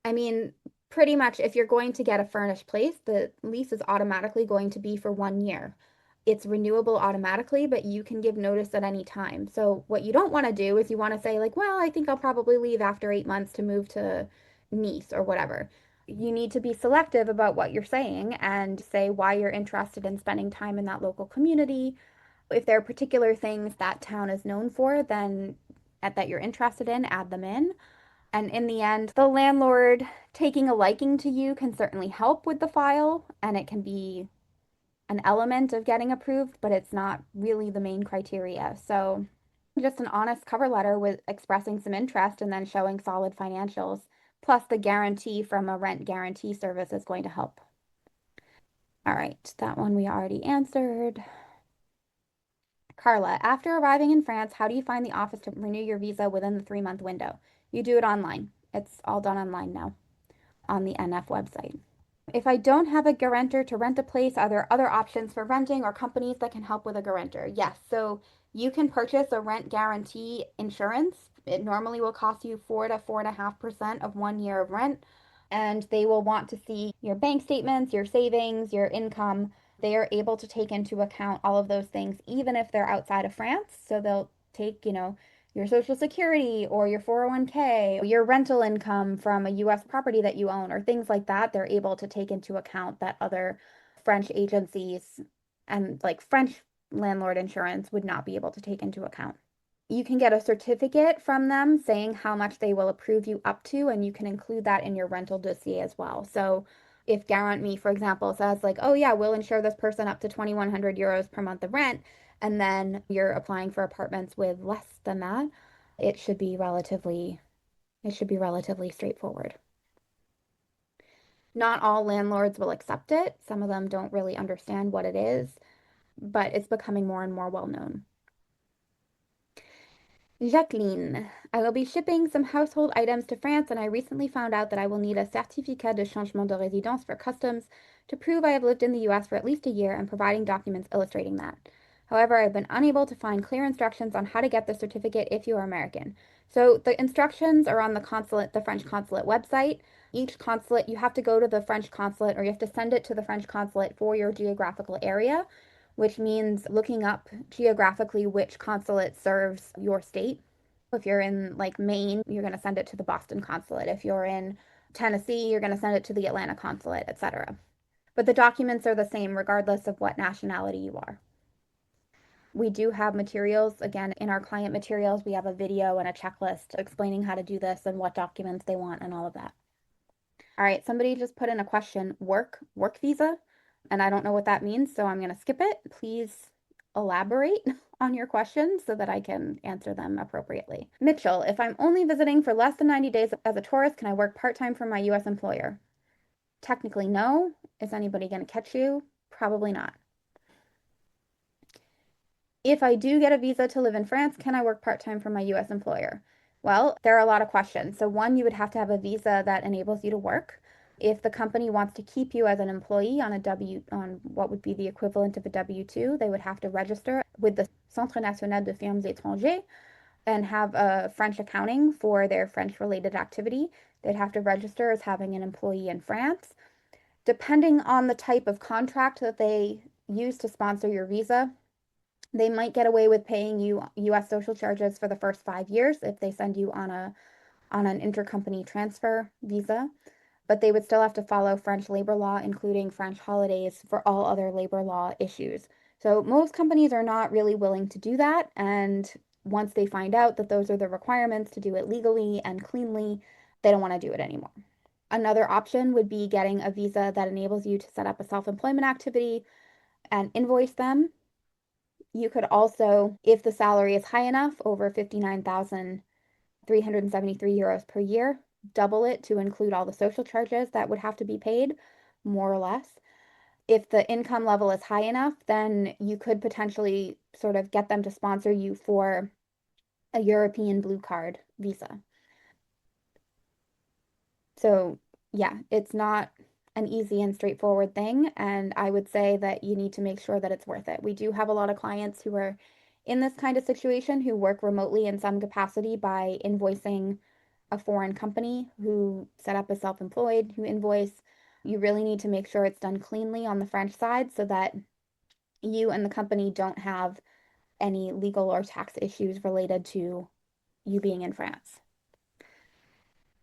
I mean, pretty much if you're going to get a furnished place, the lease is automatically going to be for 1 year. It's renewable automatically, but you can give notice at any time. So what you don't want to do is you want to say like, well, I think I'll probably leave after 8 months to move to Nice or whatever. You need to be selective about what you're saying and say why you're interested in spending time in that local community. If there are particular things that town is known for, then that you're interested in, add them in. And in the end, the landlord taking a liking to you can certainly help with the file, and it can be an element of getting approved, but it's not really the main criteria. So just an honest cover letter with expressing some interest and then showing solid financials, plus the guarantee from a rent guarantee service is going to help. All right, that one we already answered. Carla, after arriving in France, how do you find the office to renew your visa within the 3 month window? You do it online. It's all done online now on the NF website. If I don't have a guarantor to rent a place, are there other options for renting or companies that can help with a guarantor? Yes. So you can purchase a rent guarantee insurance. It normally will cost you 4 to 4.5% of 1 year of rent. And they will want to see your bank statements, your savings, your income. They are able to take into account all of those things, even if they're outside of France. So they'll take, your Social Security or your 401k, your rental income from a US property that you own, or things like that. They're able to take into account that other French agencies and like French landlord insurance would not be able to take into account. You can get a certificate from them saying how much they will approve you up to, and you can include that in your rental dossier as well. So if Garant Me, for example, says like, oh yeah, we'll insure this person up to 2,100 euros per month of rent, and then you're applying for apartments with less than that, it should be relatively straightforward. Not all landlords will accept it. Some of them don't really understand what it is, but it's becoming more and more well known. Jacqueline, I will be shipping some household items to France, and I recently found out that I will need a certificat de changement de résidence for customs to prove I have lived in the US for at least a year and providing documents illustrating that. However, I've been unable to find clear instructions on how to get the certificate if you are American. So the instructions are on the French consulate website. Each consulate, you have to go to the French consulate or you have to send it to the French consulate for your geographical area, which means looking up geographically which consulate serves your state. If you're in like Maine, you're going to send it to the Boston consulate. If you're in Tennessee, you're going to send it to the Atlanta consulate, etc. But the documents are the same regardless of what nationality you are. We do have materials. Again, in our client materials, we have a video and a checklist explaining how to do this and what documents they want and all of that. All right, somebody just put in a question, work visa, and I don't know what that means, so I'm going to skip it. Please elaborate on your questions so that I can answer them appropriately. Mitchell, if I'm only visiting for less than 90 days as a tourist, can I work part-time for my US employer? Technically, no. Is anybody going to catch you? Probably not. If I do get a visa to live in France, can I work part-time for my US employer? Well, there are a lot of questions. So one, you would have to have a visa that enables you to work. If the company wants to keep you as an employee on a on what would be the equivalent of a W-2, they would have to register with the Centre National de Firmes Étrangers and have a French accounting for their French related activity. They'd have to register as having an employee in France. Depending on the type of contract that they use to sponsor your visa, they might get away with paying you US social charges for the first 5 years if they send you on an intercompany transfer visa, but they would still have to follow French labor law, including French holidays for all other labor law issues. So most companies are not really willing to do that, and once they find out that those are the requirements to do it legally and cleanly, they don't want to do it anymore. Another option would be getting a visa that enables you to set up a self-employment activity and invoice them. You could also, if the salary is high enough, over 59,373 euros per year, double it to include all the social charges that would have to be paid, more or less. If the income level is high enough, then you could potentially sort of get them to sponsor you for a European blue card visa. So, yeah, it's not an easy and straightforward thing. And I would say that you need to make sure that it's worth it. We do have a lot of clients who are in this kind of situation who work remotely in some capacity by invoicing a foreign company who set up as self-employed, who invoice. You really need to make sure it's done cleanly on the French side so that you and the company don't have any legal or tax issues related to you being in France.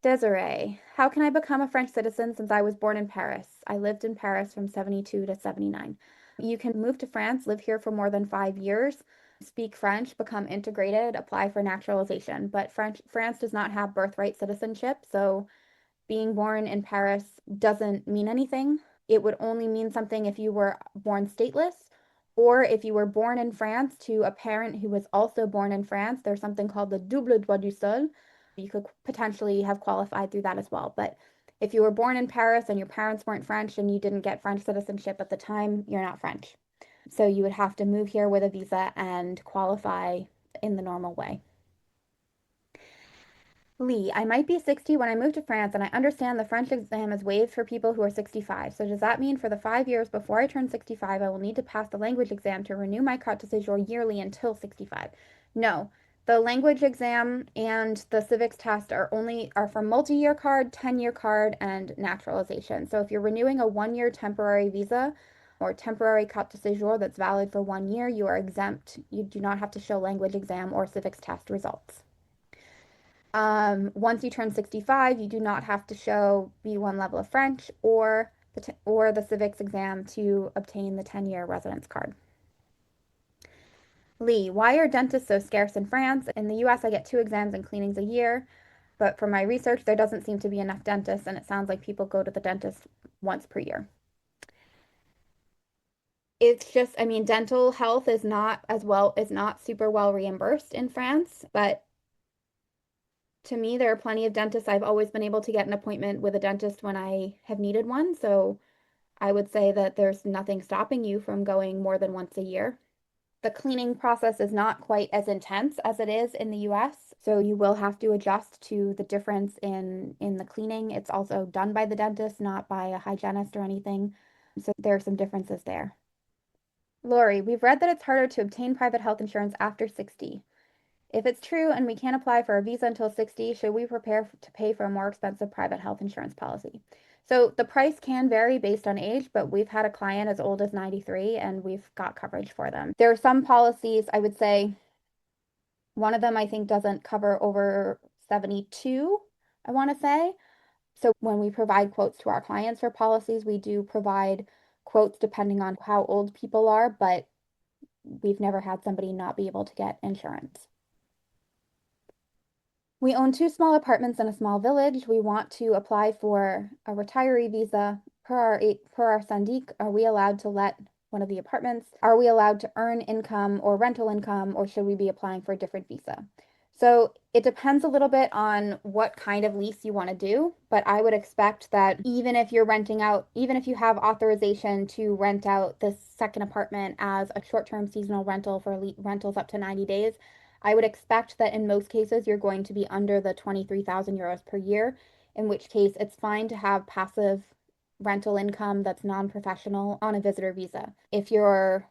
Desiree, how can I become a French citizen since I was born in Paris? I lived in Paris from 72 to 79. You can move to France, live here for more than 5 years, speak French, become integrated, apply for naturalization. But France does not have birthright citizenship, so being born in Paris doesn't mean anything. It would only mean something if you were born stateless or if you were born in France to a parent who was also born in France. There's something called the double droit du sol. You could potentially have qualified through that as well. But if you were born in Paris and your parents weren't French and you didn't get French citizenship at the time, you're not French. So you would have to move here with a visa and qualify in the normal way. Lee, I might be 60 when I move to France, and I understand the French exam is waived for people who are 65. So does that mean for the 5 years before I turn 65, I will need to pass the language exam to renew my carte de séjour yearly until 65? No. The language exam and the civics test are for multi-year card, 10-year card, and naturalization. So if you're renewing a 1-year temporary visa or temporary carte de séjour that's valid for 1 year, you are exempt. You do not have to show language exam or civics test results. Once you turn 65, you do not have to show B1 level of French or the civics exam to obtain the 10-year residence card. Lee, why are dentists so scarce in France? In the US, I get 2 exams and cleanings a year, but from my research, there doesn't seem to be enough dentists, and it sounds like people go to the dentist once per year. It's just, I mean, dental health is not super well reimbursed in France, but to me, there are plenty of dentists. I've always been able to get an appointment with a dentist when I have needed one. So I would say that there's nothing stopping you from going more than once a year. The cleaning process is not quite as intense as it is in the US. So you will have to adjust to the difference in the cleaning. It's also done by the dentist, not by a hygienist or anything. So there are some differences there. Lori, we've read that it's harder to obtain private health insurance after 60. If it's true and we can't apply for a visa until 60, should we prepare to pay for a more expensive private health insurance policy? So the price can vary based on age, but we've had a client as old as 93 and we've got coverage for them. There are some policies, I would say one of them I think doesn't cover over 72, I want to say. So when we provide quotes to our clients for policies, we do provide quotes depending on how old people are, but we've never had somebody not be able to get insurance. We own 2 small apartments in a small village. We want to apply for a retiree visa per our syndic. Are we allowed to let one of the apartments. Are we allowed to earn income or rental income, or should we be applying for a different visa? So it depends a little bit on what kind of lease you want to do, but I would expect that even if you're renting out, even if you have authorization to rent out this second apartment as a short-term seasonal rental for rentals up to 90 days, I would expect that in most cases you're going to be under the 23,000 euros per year, in which case it's fine to have passive rental income that's non-professional on a visitor visa. If you're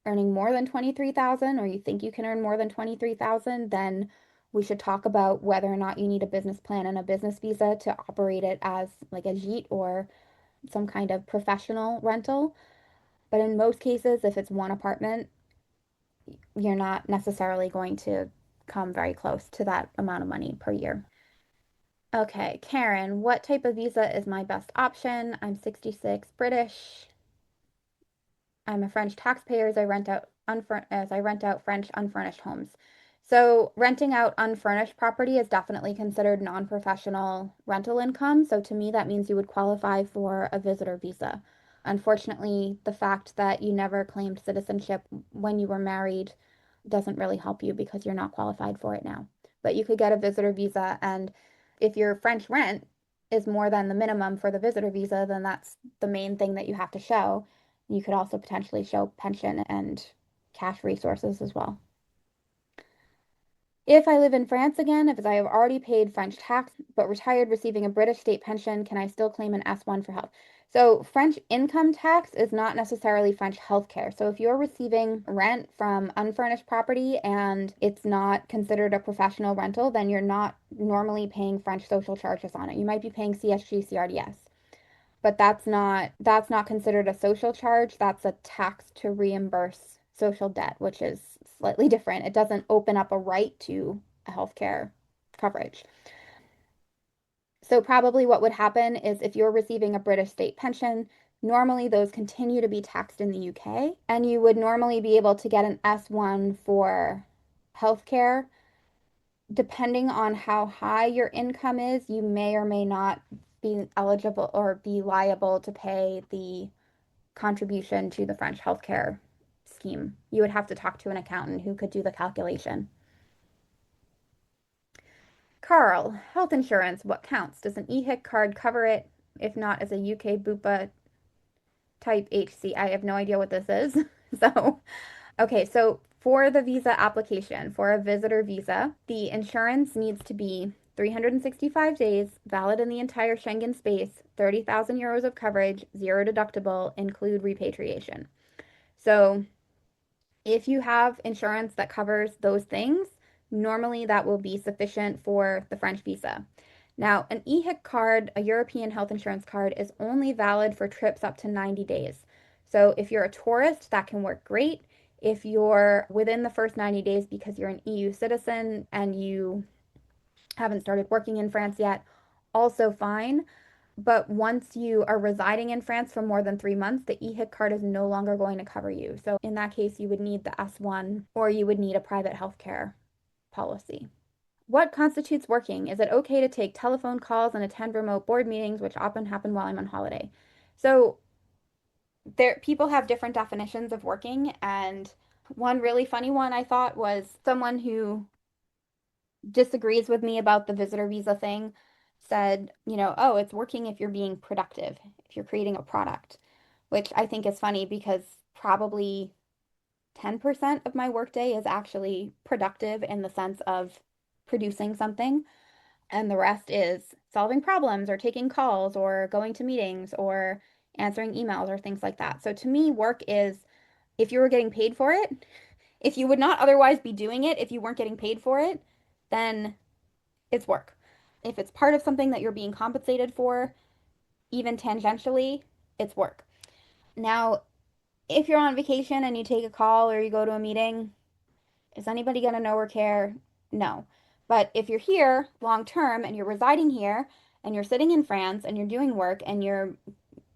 earning more than 23,000 or you think you can earn more than 23,000, then we should talk about whether or not you need a business plan and a business visa to operate it as like a gîte or some kind of professional rental. But in most cases, if it's one apartment, you're not necessarily going to come very close to that amount of money per year. Okay, Karen, what type of visa is my best option? I'm 66, British. I'm a French taxpayer as I rent out French unfurnished homes. So renting out unfurnished property is definitely considered non-professional rental income. So to me, that means you would qualify for a visitor visa. Unfortunately, the fact that you never claimed citizenship when you were married doesn't really help you because you're not qualified for it now. But you could get a visitor visa, and if your French rent is more than the minimum for the visitor visa, then that's the main thing that you have to show. You could also potentially show pension and cash resources as well. If I live in France again, if I have already paid French tax but retired receiving a British state pension, can I still claim an S1 for health? So, French income tax is not necessarily French healthcare. So, if you're receiving rent from unfurnished property and it's not considered a professional rental, then you're not normally paying French social charges on it. You might be paying CSG, CRDS, but that's not considered a social charge. That's a tax to reimburse social debt, which is slightly different. It doesn't open up a right to a healthcare coverage. So probably what would happen is if you're receiving a British state pension, normally those continue to be taxed in the UK, and you would normally be able to get an S1 for healthcare. Depending on how high your income is, you may or may not be eligible or be liable to pay the contribution to the French healthcare scheme. You would have to talk to an accountant who could do the calculation. Carl, health insurance, what counts? Does an EHIC card cover it? If not, as a UK BUPA type HC. I have no idea what this is. So, okay, so for the visa application, for a visitor visa, the insurance needs to be 365 days, valid in the entire Schengen space, 30,000 euros of coverage, zero deductible, include repatriation. So if you have insurance that covers those things, normally that will be sufficient for the French visa. Now, an EHIC card, a European health insurance card, is only valid for trips up to 90 days. So if you're a tourist, that can work great. If you're within the first 90 days because you're an EU citizen and you haven't started working in France yet, also fine. But once you are residing in France for more than 3 months, the EHIC card is no longer going to cover you. So in that case, you would need the S1 or you would need a private healthcare policy. What constitutes working? Is it okay to take telephone calls and attend remote board meetings, which often happen while I'm on holiday? So there, people have different definitions of working, and one really funny one I thought was someone who disagrees with me about the visitor visa thing said, oh, it's working if you're being productive, if you're creating a product, which I think is funny because probably 10% of my workday is actually productive in the sense of producing something, and the rest is solving problems or taking calls or going to meetings or answering emails or things like that. So to me, work is if you were getting paid for it, if you would not otherwise be doing it, if you weren't getting paid for it, then it's work. If it's part of something that you're being compensated for, even tangentially, it's work. Now, if you're on vacation and you take a call or you go to a meeting, is anybody going to know or care? No. But if you're here long term and you're residing here and you're sitting in France and you're doing work and you're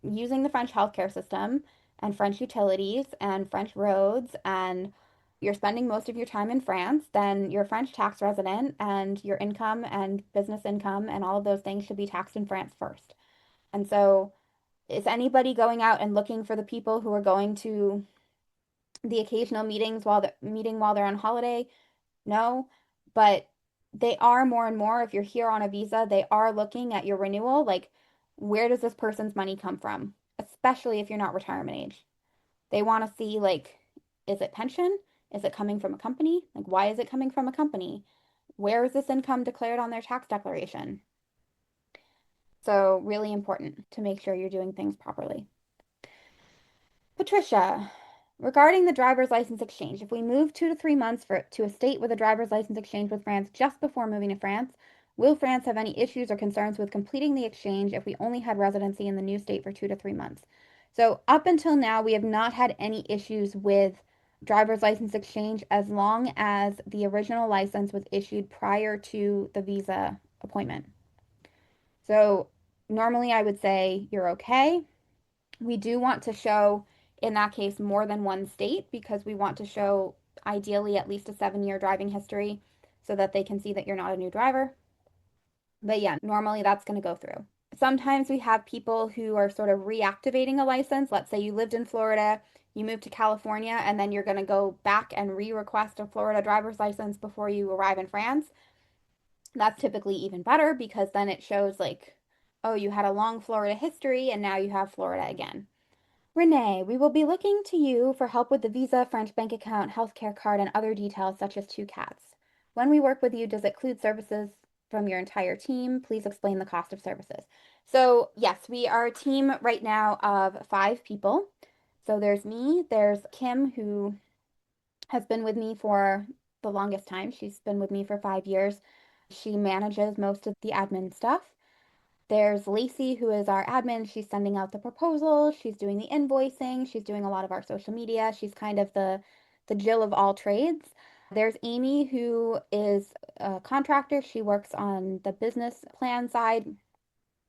using the French healthcare system and French utilities and French roads and you're spending most of your time in France, then you're a French tax resident and your income and business income and all of those things should be taxed in France first. And so Is anybody going out and looking for the people who are going to the occasional meeting while they're on holiday? No, but they are more and more, if you're here on a visa, they are looking at your renewal, like where does this person's money come from? Especially if you're not retirement age. They want to see like, is it pension? Is it coming from a company? Like, why is it coming from a company? Where is this income declared on their tax declaration? So really important to make sure you're doing things properly. Patricia, regarding the driver's license exchange, if we move 2 to 3 months to a state with a driver's license exchange with France just before moving to France, will France have any issues or concerns with completing the exchange if we only had residency in the new state for 2 to 3 months? So up until now, we have not had any issues with driver's license exchange as long as the original license was issued prior to the visa appointment. So normally I would say you're okay. We do want to show, in that case, more than one state because we want to show ideally at least a 7-year driving history so that they can see that you're not a new driver. But yeah, normally that's going to go through. Sometimes we have people who are sort of reactivating a license. Let's say you lived in Florida, you moved to California, and then you're going to go back and re-request a Florida driver's license before you arrive in France. That's typically even better because then it shows like, oh, you had a long Florida history and now you have Florida again. Renee, we will be looking to you for help with the visa, French bank account, healthcare card, and other details such as 2 cats. When we work with you, does it include services from your entire team? Please explain the cost of services. So, yes, we are a team right now of 5 people. So there's me, there's Kim, who has been with me for the longest time. She's been with me for 5 years. She manages most of the admin stuff. There's Lacey, who is our admin. She's sending out the proposals. She's doing the invoicing. She's doing a lot of our social media. She's kind of the Jill of all trades. There's Amy, who is a contractor. She works on the business plan side,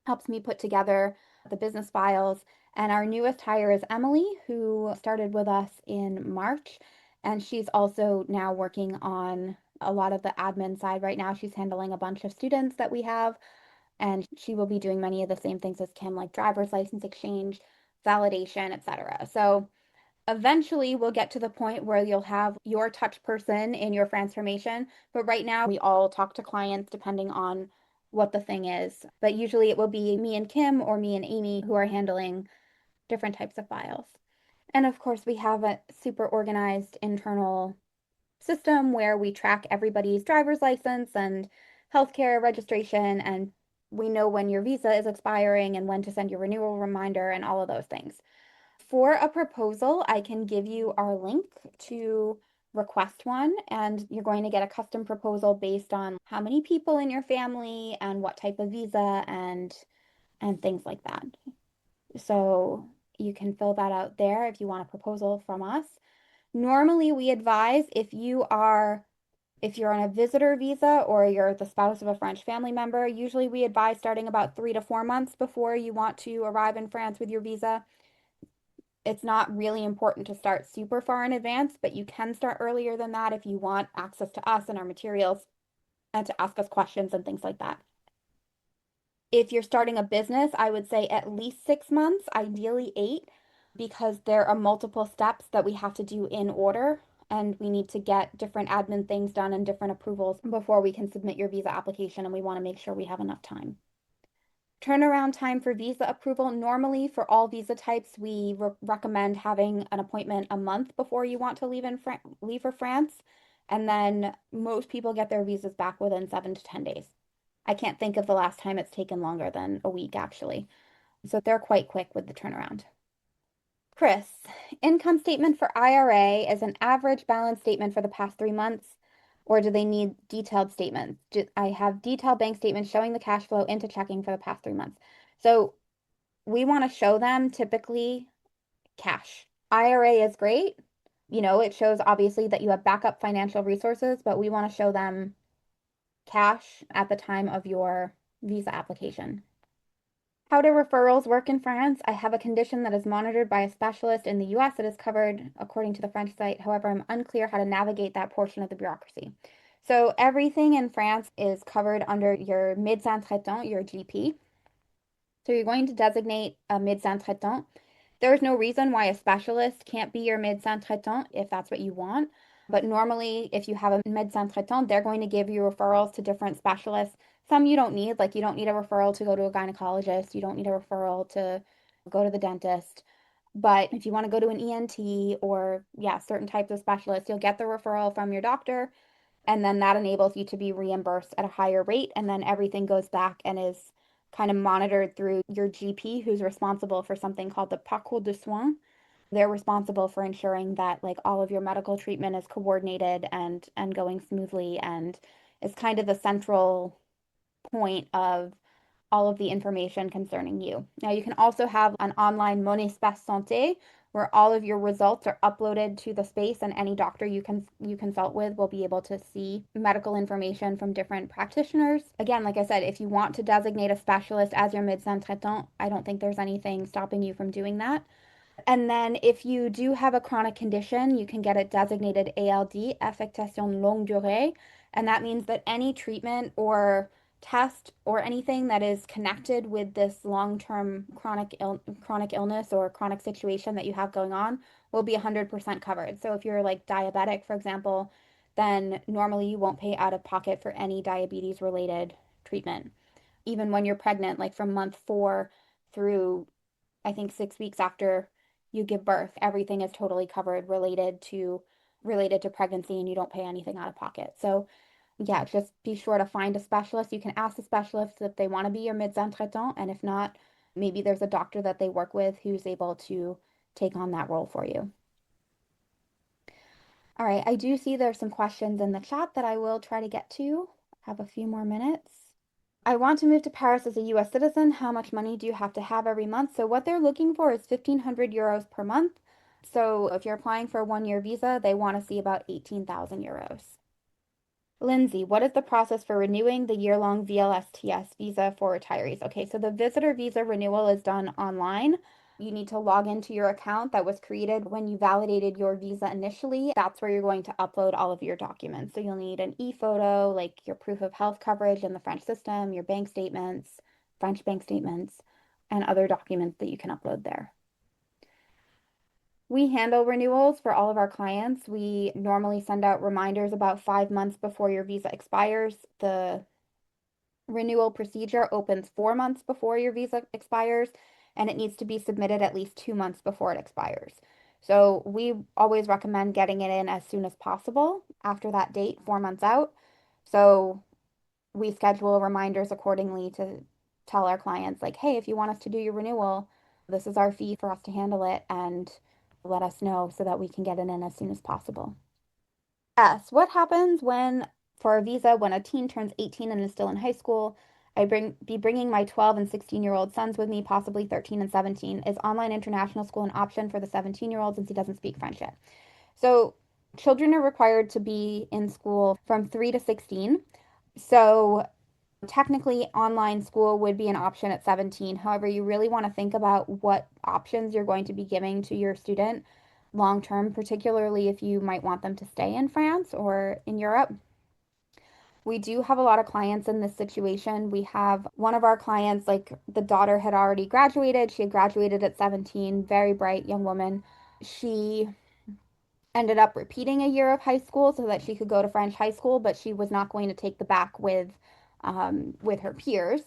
helps me put together the business files. And our newest hire is Emily, who started with us in March. And she's also now working on a lot of the admin side right now. She's handling a bunch of students that we have, and she will be doing many of the same things as Kim, like driver's license exchange, validation, etc. So eventually we'll get to the point where you'll have your touch person in your transformation. But right now we all talk to clients depending on what the thing is. But usually it will be me and Kim or me and Amy who are handling different types of files. And of course, we have a super organized internal system where we track everybody's driver's license and healthcare registration, and we know when your visa is expiring and when to send your renewal reminder and all of those things. For a proposal, I can give you our link to request one, and you're going to get a custom proposal based on how many people in your family and what type of visa and things like that. So you can fill that out there if you want a proposal from us. Normally, we advise if you're on a visitor visa or you're the spouse of a French family member, usually we advise starting about 3 to 4 months before you want to arrive in France with your visa. It's not really important to start super far in advance, but you can start earlier than that if you want access to us and our materials and to ask us questions and things like that. If you're starting a business, I would say at least 6 months, ideally 8, because there are multiple steps that we have to do in order, and we need to get different admin things done and different approvals before we can submit your visa application, and we want to make sure we have enough time. Turnaround time for visa approval. Normally, for all visa types, we recommend having an appointment a month before you want to leave for France, and then most people get their visas back within 7 to 10 days. I can't think of the last time it's taken longer than a week, actually. So they're quite quick with the turnaround. Chris, income statement for IRA is an average balance statement for the past 3 months, or do they need detailed statements? I have detailed bank statements showing the cash flow into checking for the past 3 months. So we want to show them typically cash. IRA is great. You know, it shows obviously that you have backup financial resources, but we want to show them cash at the time of your visa application. How do referrals work in France? I have a condition that is monitored by a specialist in the US that is covered according to the French site. However, I'm unclear how to navigate that portion of the bureaucracy. So everything in France is covered under your médecin traitant, your GP. So you're going to designate a médecin traitant. There's no reason why a specialist can't be your médecin traitant if that's what you want. But normally, if you have a médecin traitant, they're going to give you referrals to different specialists. Some you don't need, like you don't need a referral to go to a gynecologist. You don't need a referral to go to the dentist. But if you want to go to an ENT or, yeah, certain types of specialists, you'll get the referral from your doctor, and then that enables you to be reimbursed at a higher rate. And then everything goes back and is kind of monitored through your GP, who's responsible for something called the parcours de soins. They're responsible for ensuring that like all of your medical treatment is coordinated and going smoothly and is kind of the central point of all of the information concerning you. Now, you can also have an online Mon Espace Santé where all of your results are uploaded to the space, and any doctor you consult with will be able to see medical information from different practitioners. Again, like I said, if you want to designate a specialist as your médecin traitant, I don't think there's anything stopping you from doing that. And then if you do have a chronic condition, you can get it designated ALD, affectation longue durée. And that means that any treatment or test or anything that is connected with this long-term chronic illness or chronic situation that you have going on will be 100% covered. So if you're like diabetic, for example, then normally you won't pay out of pocket for any diabetes related treatment. Even when you're pregnant, like from month 4 through I think 6 weeks after you give birth, everything is totally covered related to pregnancy, and you don't pay anything out of pocket. So yeah, just be sure to find a specialist. You can ask the specialist if they want to be your médecin traitant, and if not, maybe there's a doctor that they work with who's able to take on that role for you. All right, I do see there's some questions in the chat that I will try to get to. I have a few more minutes. I want to move to Paris as a US citizen. How much money do you have to have every month? So what they're looking for is 1,500 euros per month. So if you're applying for a 1-year visa, they want to see about 18,000 euros. Lindsay, what is the process for renewing the year-long VLSTS visa for retirees? Okay, so the visitor visa renewal is done online. You need to log into your account that was created when you validated your visa initially. That's where you're going to upload all of your documents. So you'll need an e-photo, like your proof of health coverage in the French system, your bank statements, French bank statements, and other documents that you can upload there. We handle renewals for all of our clients. We normally send out reminders about 5 months before your visa expires. The renewal procedure opens 4 months before your visa expires, and it needs to be submitted at least 2 months before it expires. So we always recommend getting it in as soon as possible after that date, 4 months out. So we schedule reminders accordingly to tell our clients, like, hey, if you want us to do your renewal, this is our fee for us to handle it, and let us know so that we can get it in as soon as possible. Yes, what happens when, for a visa, when a teen turns 18 and is still in high school? Be bringing my 12 and 16-year-old sons with me, possibly 13 and 17. Is online international school an option for the 17-year-old since he doesn't speak French yet? So children are required to be in school from 3 to 16. So technically, online school would be an option at 17. However, you really want to think about what options you're going to be giving to your student long term, particularly if you might want them to stay in France or in Europe. We do have a lot of clients in this situation. We have one of our clients, like the daughter had already graduated. She had graduated at 17, very bright young woman. She ended up repeating a year of high school so that she could go to French high school, but she was not going to take the back with her peers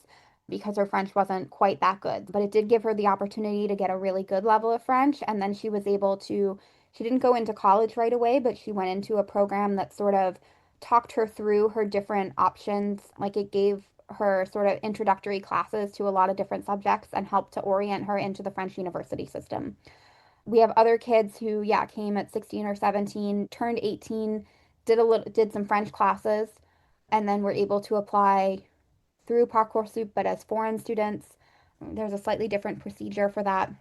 because her French wasn't quite that good. But it did give her the opportunity to get a really good level of French, and then she was able to, she didn't go into college right away, but she went into a program that sort of talked her through her different options. Like it gave her sort of introductory classes to a lot of different subjects and helped to orient her into the French university system. We have other kids who, yeah, came at 16 or 17, turned 18, did some French classes, and then were able to apply through Parcoursup, but as foreign students. There's a slightly different procedure for that.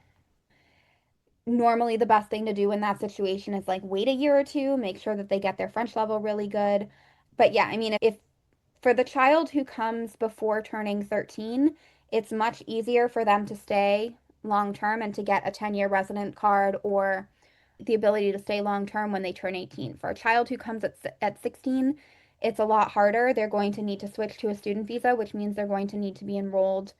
Normally, the best thing to do in that situation is like wait a year or two, make sure that they get their French level really good. But yeah, I mean, if for the child who comes before turning 13, it's much easier for them to stay long term and to get a 10-year resident card or the ability to stay long term when they turn 18. For a child who comes at 16, it's a lot harder. They're going to need to switch to a student visa, which means they're going to need to be enrolled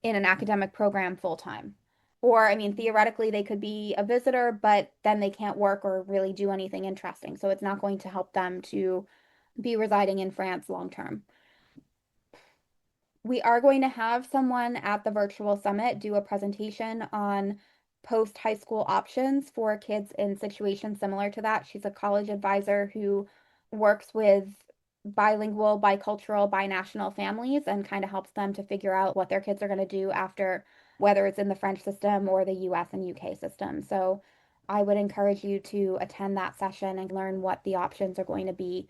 in an academic program full time. Or, I mean, theoretically, they could be a visitor, but then they can't work or really do anything interesting. So it's not going to help them to be residing in France long term. We are going to have someone at the virtual summit do a presentation on post high school options for kids in situations similar to that. She's a college advisor who works with bilingual, bicultural, binational families and kind of helps them to figure out what their kids are going to do after, whether it's in the French system or the US and UK system. So I would encourage you to attend that session and learn what the options are going to be.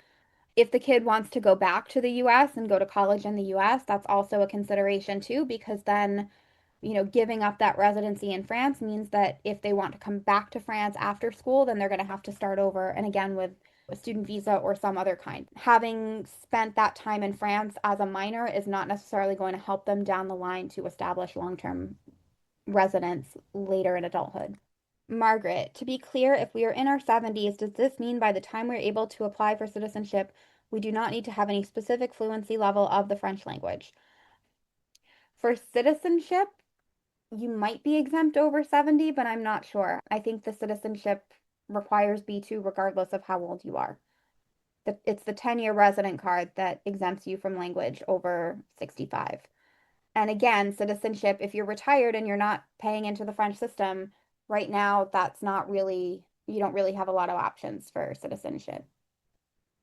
If the kid wants to go back to the US and go to college in the US, that's also a consideration too, because then, giving up that residency in France means that if they want to come back to France after school, then they're going to have to start over and again with a student visa or some other kind. Having spent that time in France as a minor is not necessarily going to help them down the line to establish long-term residence later in adulthood. Margaret, to be clear, if we are in our 70s, does this mean by the time we're able to apply for citizenship, we do not need to have any specific fluency level of the French language? For citizenship, you might be exempt over 70, but I'm not sure. I think the citizenship requires B2 regardless of how old you are. It's the 10-year resident card that exempts you from language over 65. And again, citizenship, if you're retired and you're not paying into the French system, right now, that's not really, you don't really have a lot of options for citizenship.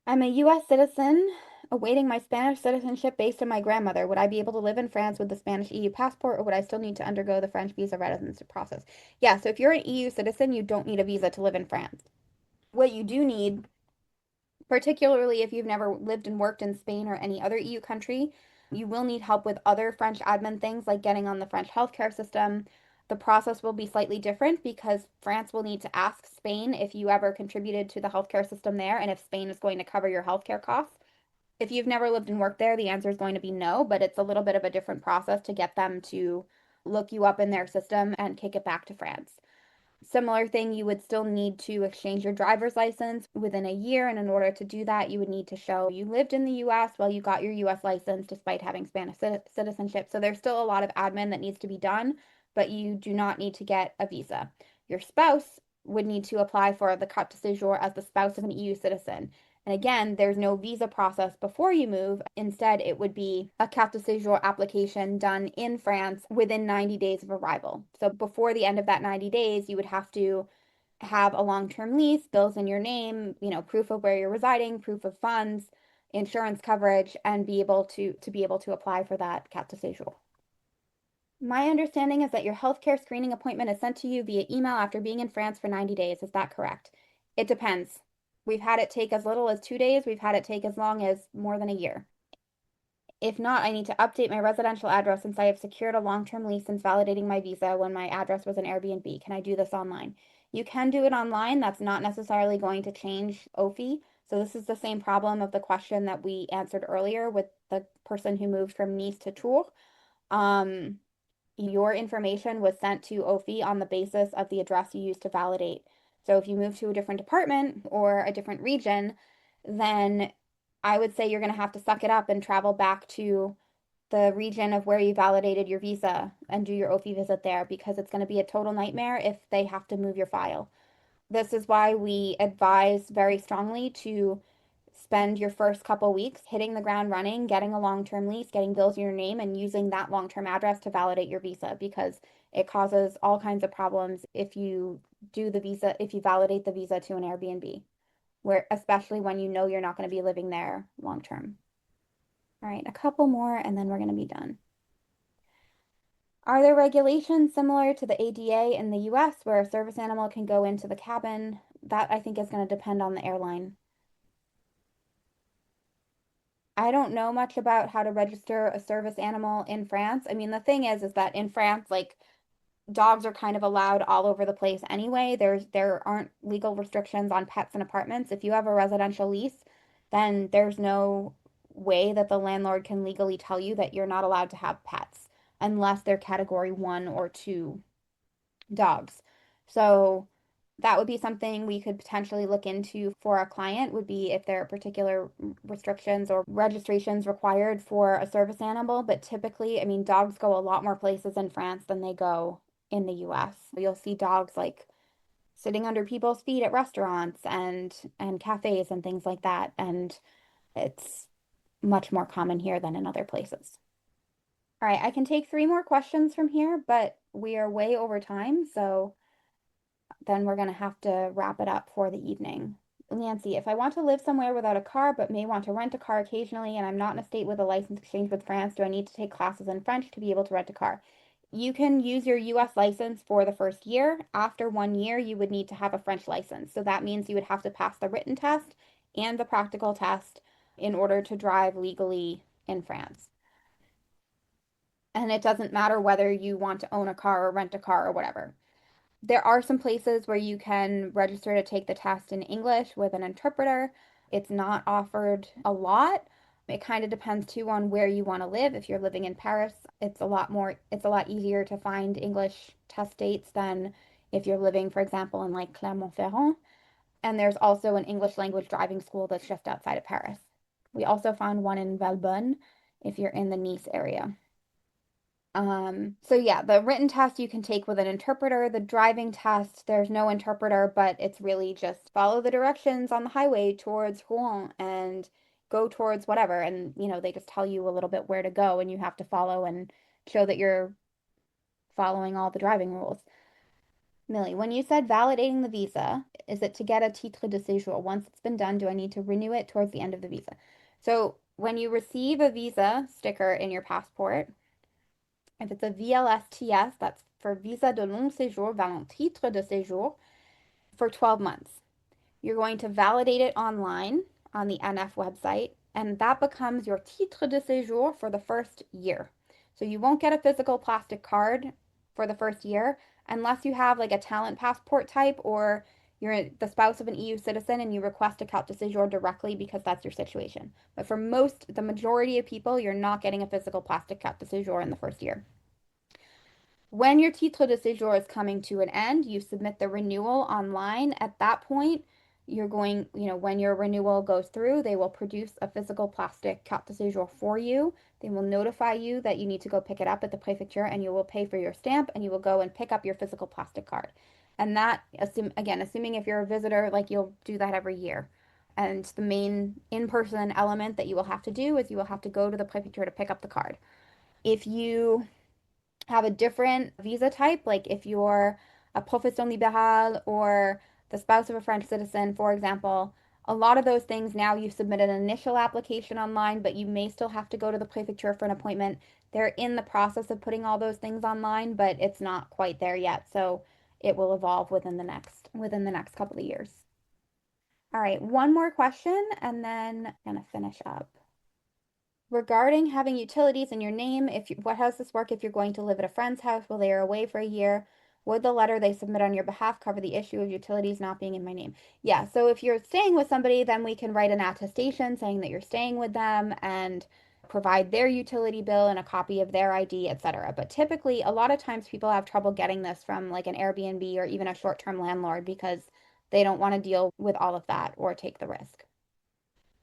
I'm a US citizen awaiting my Spanish citizenship based on my grandmother. Would I be able to live in France with the Spanish EU passport, or would I still need to undergo the French visa residency process? Yeah, so if you're an EU citizen, you don't need a visa to live in France. What you do need, particularly if you've never lived and worked in Spain or any other EU country, you will need help with other French admin things like getting on the French healthcare system. The process will be slightly different because France will need to ask Spain if you ever contributed to the healthcare system there and if Spain is going to cover your healthcare costs. If you've never lived and worked there, the answer is going to be no, but it's a little bit of a different process to get them to look you up in their system and kick it back to France. Similar thing, you would still need to exchange your driver's license within a year. And in order to do that, you would need to show you lived in the US while you got your US license despite having Spanish citizenship. So there's still a lot of admin that needs to be done, but you do not need to get a visa. Your spouse would need to apply for the carte de séjour as the spouse of an EU citizen. And again, there's no visa process before you move. Instead, it would be a carte de séjour application done in France within 90 days of arrival. So before the end of that 90 days, you would have to have a long-term lease, bills in your name, proof of where you're residing, proof of funds, insurance coverage, and be able to apply for that carte de séjour. My understanding is that your healthcare screening appointment is sent to you via email after being in France for 90 days. Is that correct? It depends. We've had it take as little as 2 days. We've had it take as long as more than a year. If not, I need to update my residential address since I have secured a long-term lease since validating my visa when my address was an Airbnb. Can I do this online? You can do it online. That's not necessarily going to change OFI. So this is the same problem of the question that we answered earlier with the person who moved from Nice to Tours. Your information was sent to OFI on the basis of the address you used to validate. So if you move to a different department or a different region, then I would say you're going to have to suck it up and travel back to the region of where you validated your visa and do your OFI visit there because it's going to be a total nightmare if they have to move your file. This is why we advise very strongly to spend your first couple weeks hitting the ground running, getting a long-term lease, getting bills in your name, and using that long-term address to validate your visa because it causes all kinds of problems if you validate the visa to an Airbnb, where especially when you know you're not going to be living there long term. All right, a couple more and then we're going to be done. Are there regulations similar to the ADA in the US where a service animal can go into the cabin? That I think is going to depend on the airline. I don't know much about how to register a service animal in France. I mean, the thing is that in France, like dogs are kind of allowed all over the place anyway. There aren't legal restrictions on pets in apartments. If you have a residential lease, then there's no way that the landlord can legally tell you that you're not allowed to have pets unless they're category 1 or 2 dogs. So That would be something we could potentially look into for a client, would be if there are particular restrictions or registrations required for a service animal. But typically, I mean, dogs go a lot more places in France than they go in the US. You'll see dogs like sitting under people's feet at restaurants and cafes and things like that. And it's much more common here than in other places. All right, I can take three more questions from here, but we are way over time, so then we're going to have to wrap it up for the evening. Nancy, if I want to live somewhere without a car but may want to rent a car occasionally and I'm not in a state with a license exchange with France, do I need to take classes in French to be able to rent a car? You can use your US license for the first year. After 1 year, you would need to have a French license. So that means you would have to pass the written test and the practical test in order to drive legally in France. And it doesn't matter whether you want to own a car or rent a car or whatever. There are some places where you can register to take the test in English with an interpreter. It's not offered a lot. It kind of depends too on where you want to live. If you're living in Paris, it's a lot easier to find English test dates than if you're living, for example, in like Clermont-Ferrand. And there's also an English language driving school that's just outside of Paris. We also found one in Valbonne if you're in the Nice area. So yeah, the written test you can take with an interpreter. The driving test, there's no interpreter, but it's really just follow the directions on the highway towards Rouen and go towards whatever. And, they just tell you a little bit where to go and you have to follow and show that you're following all the driving rules. Millie, when you said validating the visa, is it to get a titre de séjour? Once it's been done, do I need to renew it towards the end of the visa? So when you receive a visa sticker in your passport, if it's a VLSTS, that's for Visa de Long Séjour, valent titre de séjour, for 12 months. You're going to validate it online on the NF website, and that becomes your titre de séjour for the first year. So you won't get a physical plastic card for the first year unless you have like a talent passport type or you're the spouse of an EU citizen and you request a carte de séjour directly because that's your situation. But for the majority of people, you're not getting a physical plastic carte de séjour in the first year. When your titre de séjour is coming to an end, you submit the renewal online. At that point, when your renewal goes through, they will produce a physical plastic carte de séjour for you. They will notify you that you need to go pick it up at the prefecture and you will pay for your stamp and you will go and pick up your physical plastic card. And that, assuming if you're a visitor, like you'll do that every year. And the main in-person element that you will have to do is you will have to go to the prefecture to pick up the card. If you have a different visa type, like if you're a profession libérale or the spouse of a French citizen, for example, a lot of those things now you submit an initial application online, but you may still have to go to the prefecture for an appointment. They're in the process of putting all those things online, but it's not quite there yet. So it will evolve within the next couple of years. All right, one more question and then I'm gonna finish up. Regarding having utilities in your name, what how does this work if you're going to live at a friend's house while they are away for a year? Would the letter they submit on your behalf cover the issue of utilities not being in my name? Yeah, so if you're staying with somebody, then we can write an attestation saying that you're staying with them and provide their utility bill and a copy of their ID, etc. But typically, a lot of times people have trouble getting this from like an Airbnb or even a short-term landlord because they don't want to deal with all of that or take the risk.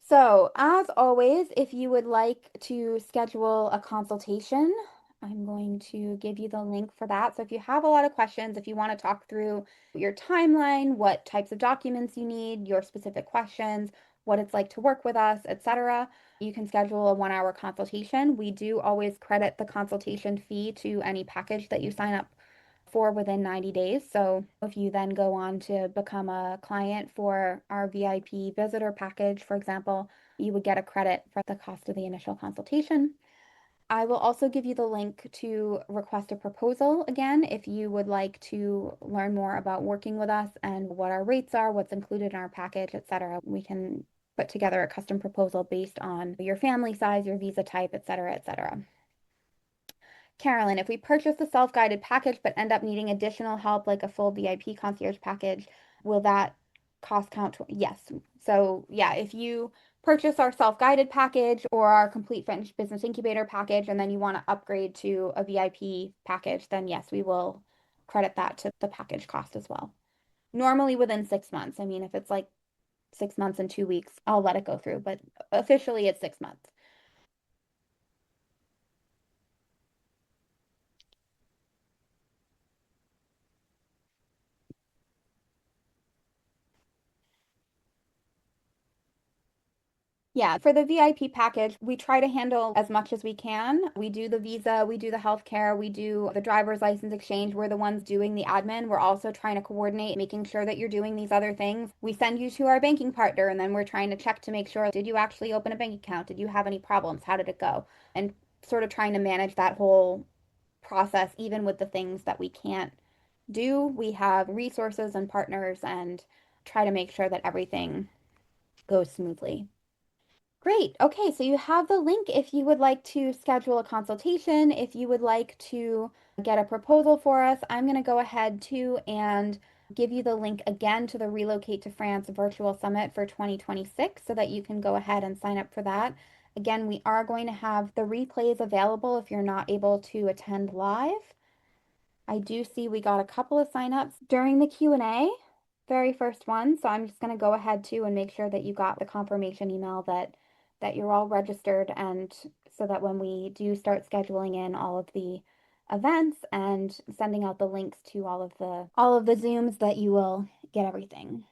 So, as always, if you would like to schedule a consultation, I'm going to give you the link for that. So, if you have a lot of questions, if you want to talk through your timeline, what types of documents you need, your specific questions, what it's like to work with us, etc., you can schedule a 1 hour consultation. We do always credit the consultation fee to any package that you sign up for within 90 days. So if you then go on to become a client for our VIP visitor package, for example, you would get a credit for the cost of the initial consultation. I will also give you the link to request a proposal again if you would like to learn more about working with us and what our rates are, what's included in our package, etc. We can put together a custom proposal based on your family size, your visa type, etc., etc. Carolyn, if we purchase the self-guided package but end up needing additional help like a full VIP concierge package, will that cost count? Yes. So yeah, if you purchase our self-guided package or our complete French business incubator package and then you want to upgrade to a VIP package, then yes, we will credit that to the package cost as well. Normally within 6 months. I mean, if it's like 6 months and 2 weeks, I'll let it go through, but officially it's 6 months. Yeah, for the VIP package, we try to handle as much as we can. We do the visa, we do the healthcare, we do the driver's license exchange. We're the ones doing the admin. We're also trying to coordinate, making sure that you're doing these other things. We send you to our banking partner, and then we're trying to check to make sure, did you actually open a bank account? Did you have any problems? How did it go? And sort of trying to manage that whole process, even with the things that we can't do. We have resources and partners and try to make sure that everything goes smoothly. Great. Okay, so you have the link if you would like to schedule a consultation, if you would like to get a proposal for us. I'm going to go ahead too and give you the link again to the Relocate to France virtual summit for 2026 so that you can go ahead and sign up for that. Again, we are going to have the replays available if you're not able to attend live. I do see we got a couple of signups during the Q&A, very first one. So I'm just going to go ahead too and make sure that you got the confirmation email that you're all registered and so that when we do start scheduling in all of the events and sending out the links to all of the Zooms that you will get everything.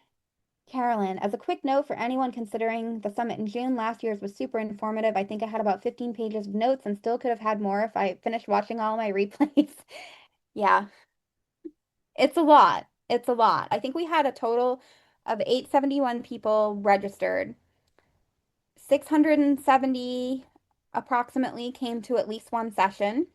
Carolyn, as a quick note for anyone considering the summit in June, last year's was super informative. I think I had about 15 pages of notes and still could have had more if I finished watching all my replays. Yeah, it's a lot. It's a lot. I think we had a total of 871 people registered. 670 approximately came to at least one session.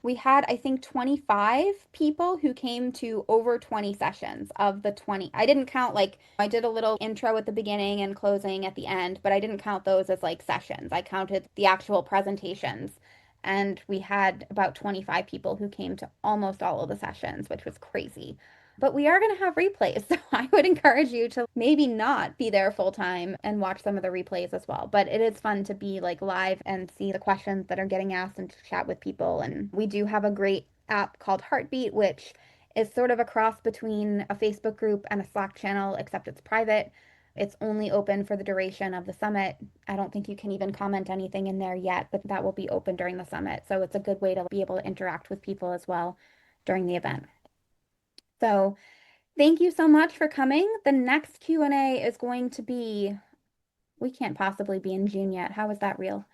We had, I think, 25 people who came to over 20 sessions of the 20. I didn't count, like, I did a little intro at the beginning and closing at the end, but I didn't count those as like sessions. I counted the actual presentations. And we had about 25 people who came to almost all of the sessions, which was crazy. But we are going to have replays. So I would encourage you to maybe not be there full time and watch some of the replays as well. But it is fun to be like live and see the questions that are getting asked and to chat with people. And we do have a great app called Heartbeat, which is sort of a cross between a Facebook group and a Slack channel, except it's private. It's only open for the duration of the summit. I don't think you can even comment anything in there yet, but that will be open during the summit. So it's a good way to be able to interact with people as well during the event. So thank you so much for coming. The next Q&A is going to be, we can't possibly be in June yet. How is that real?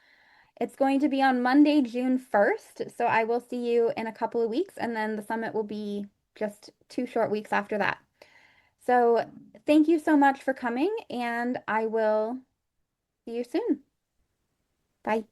It's going to be on Monday, June 1st. So I will see you in a couple of weeks, and then the summit will be just 2 short weeks after that. So thank you so much for coming, and I will see you soon. Bye.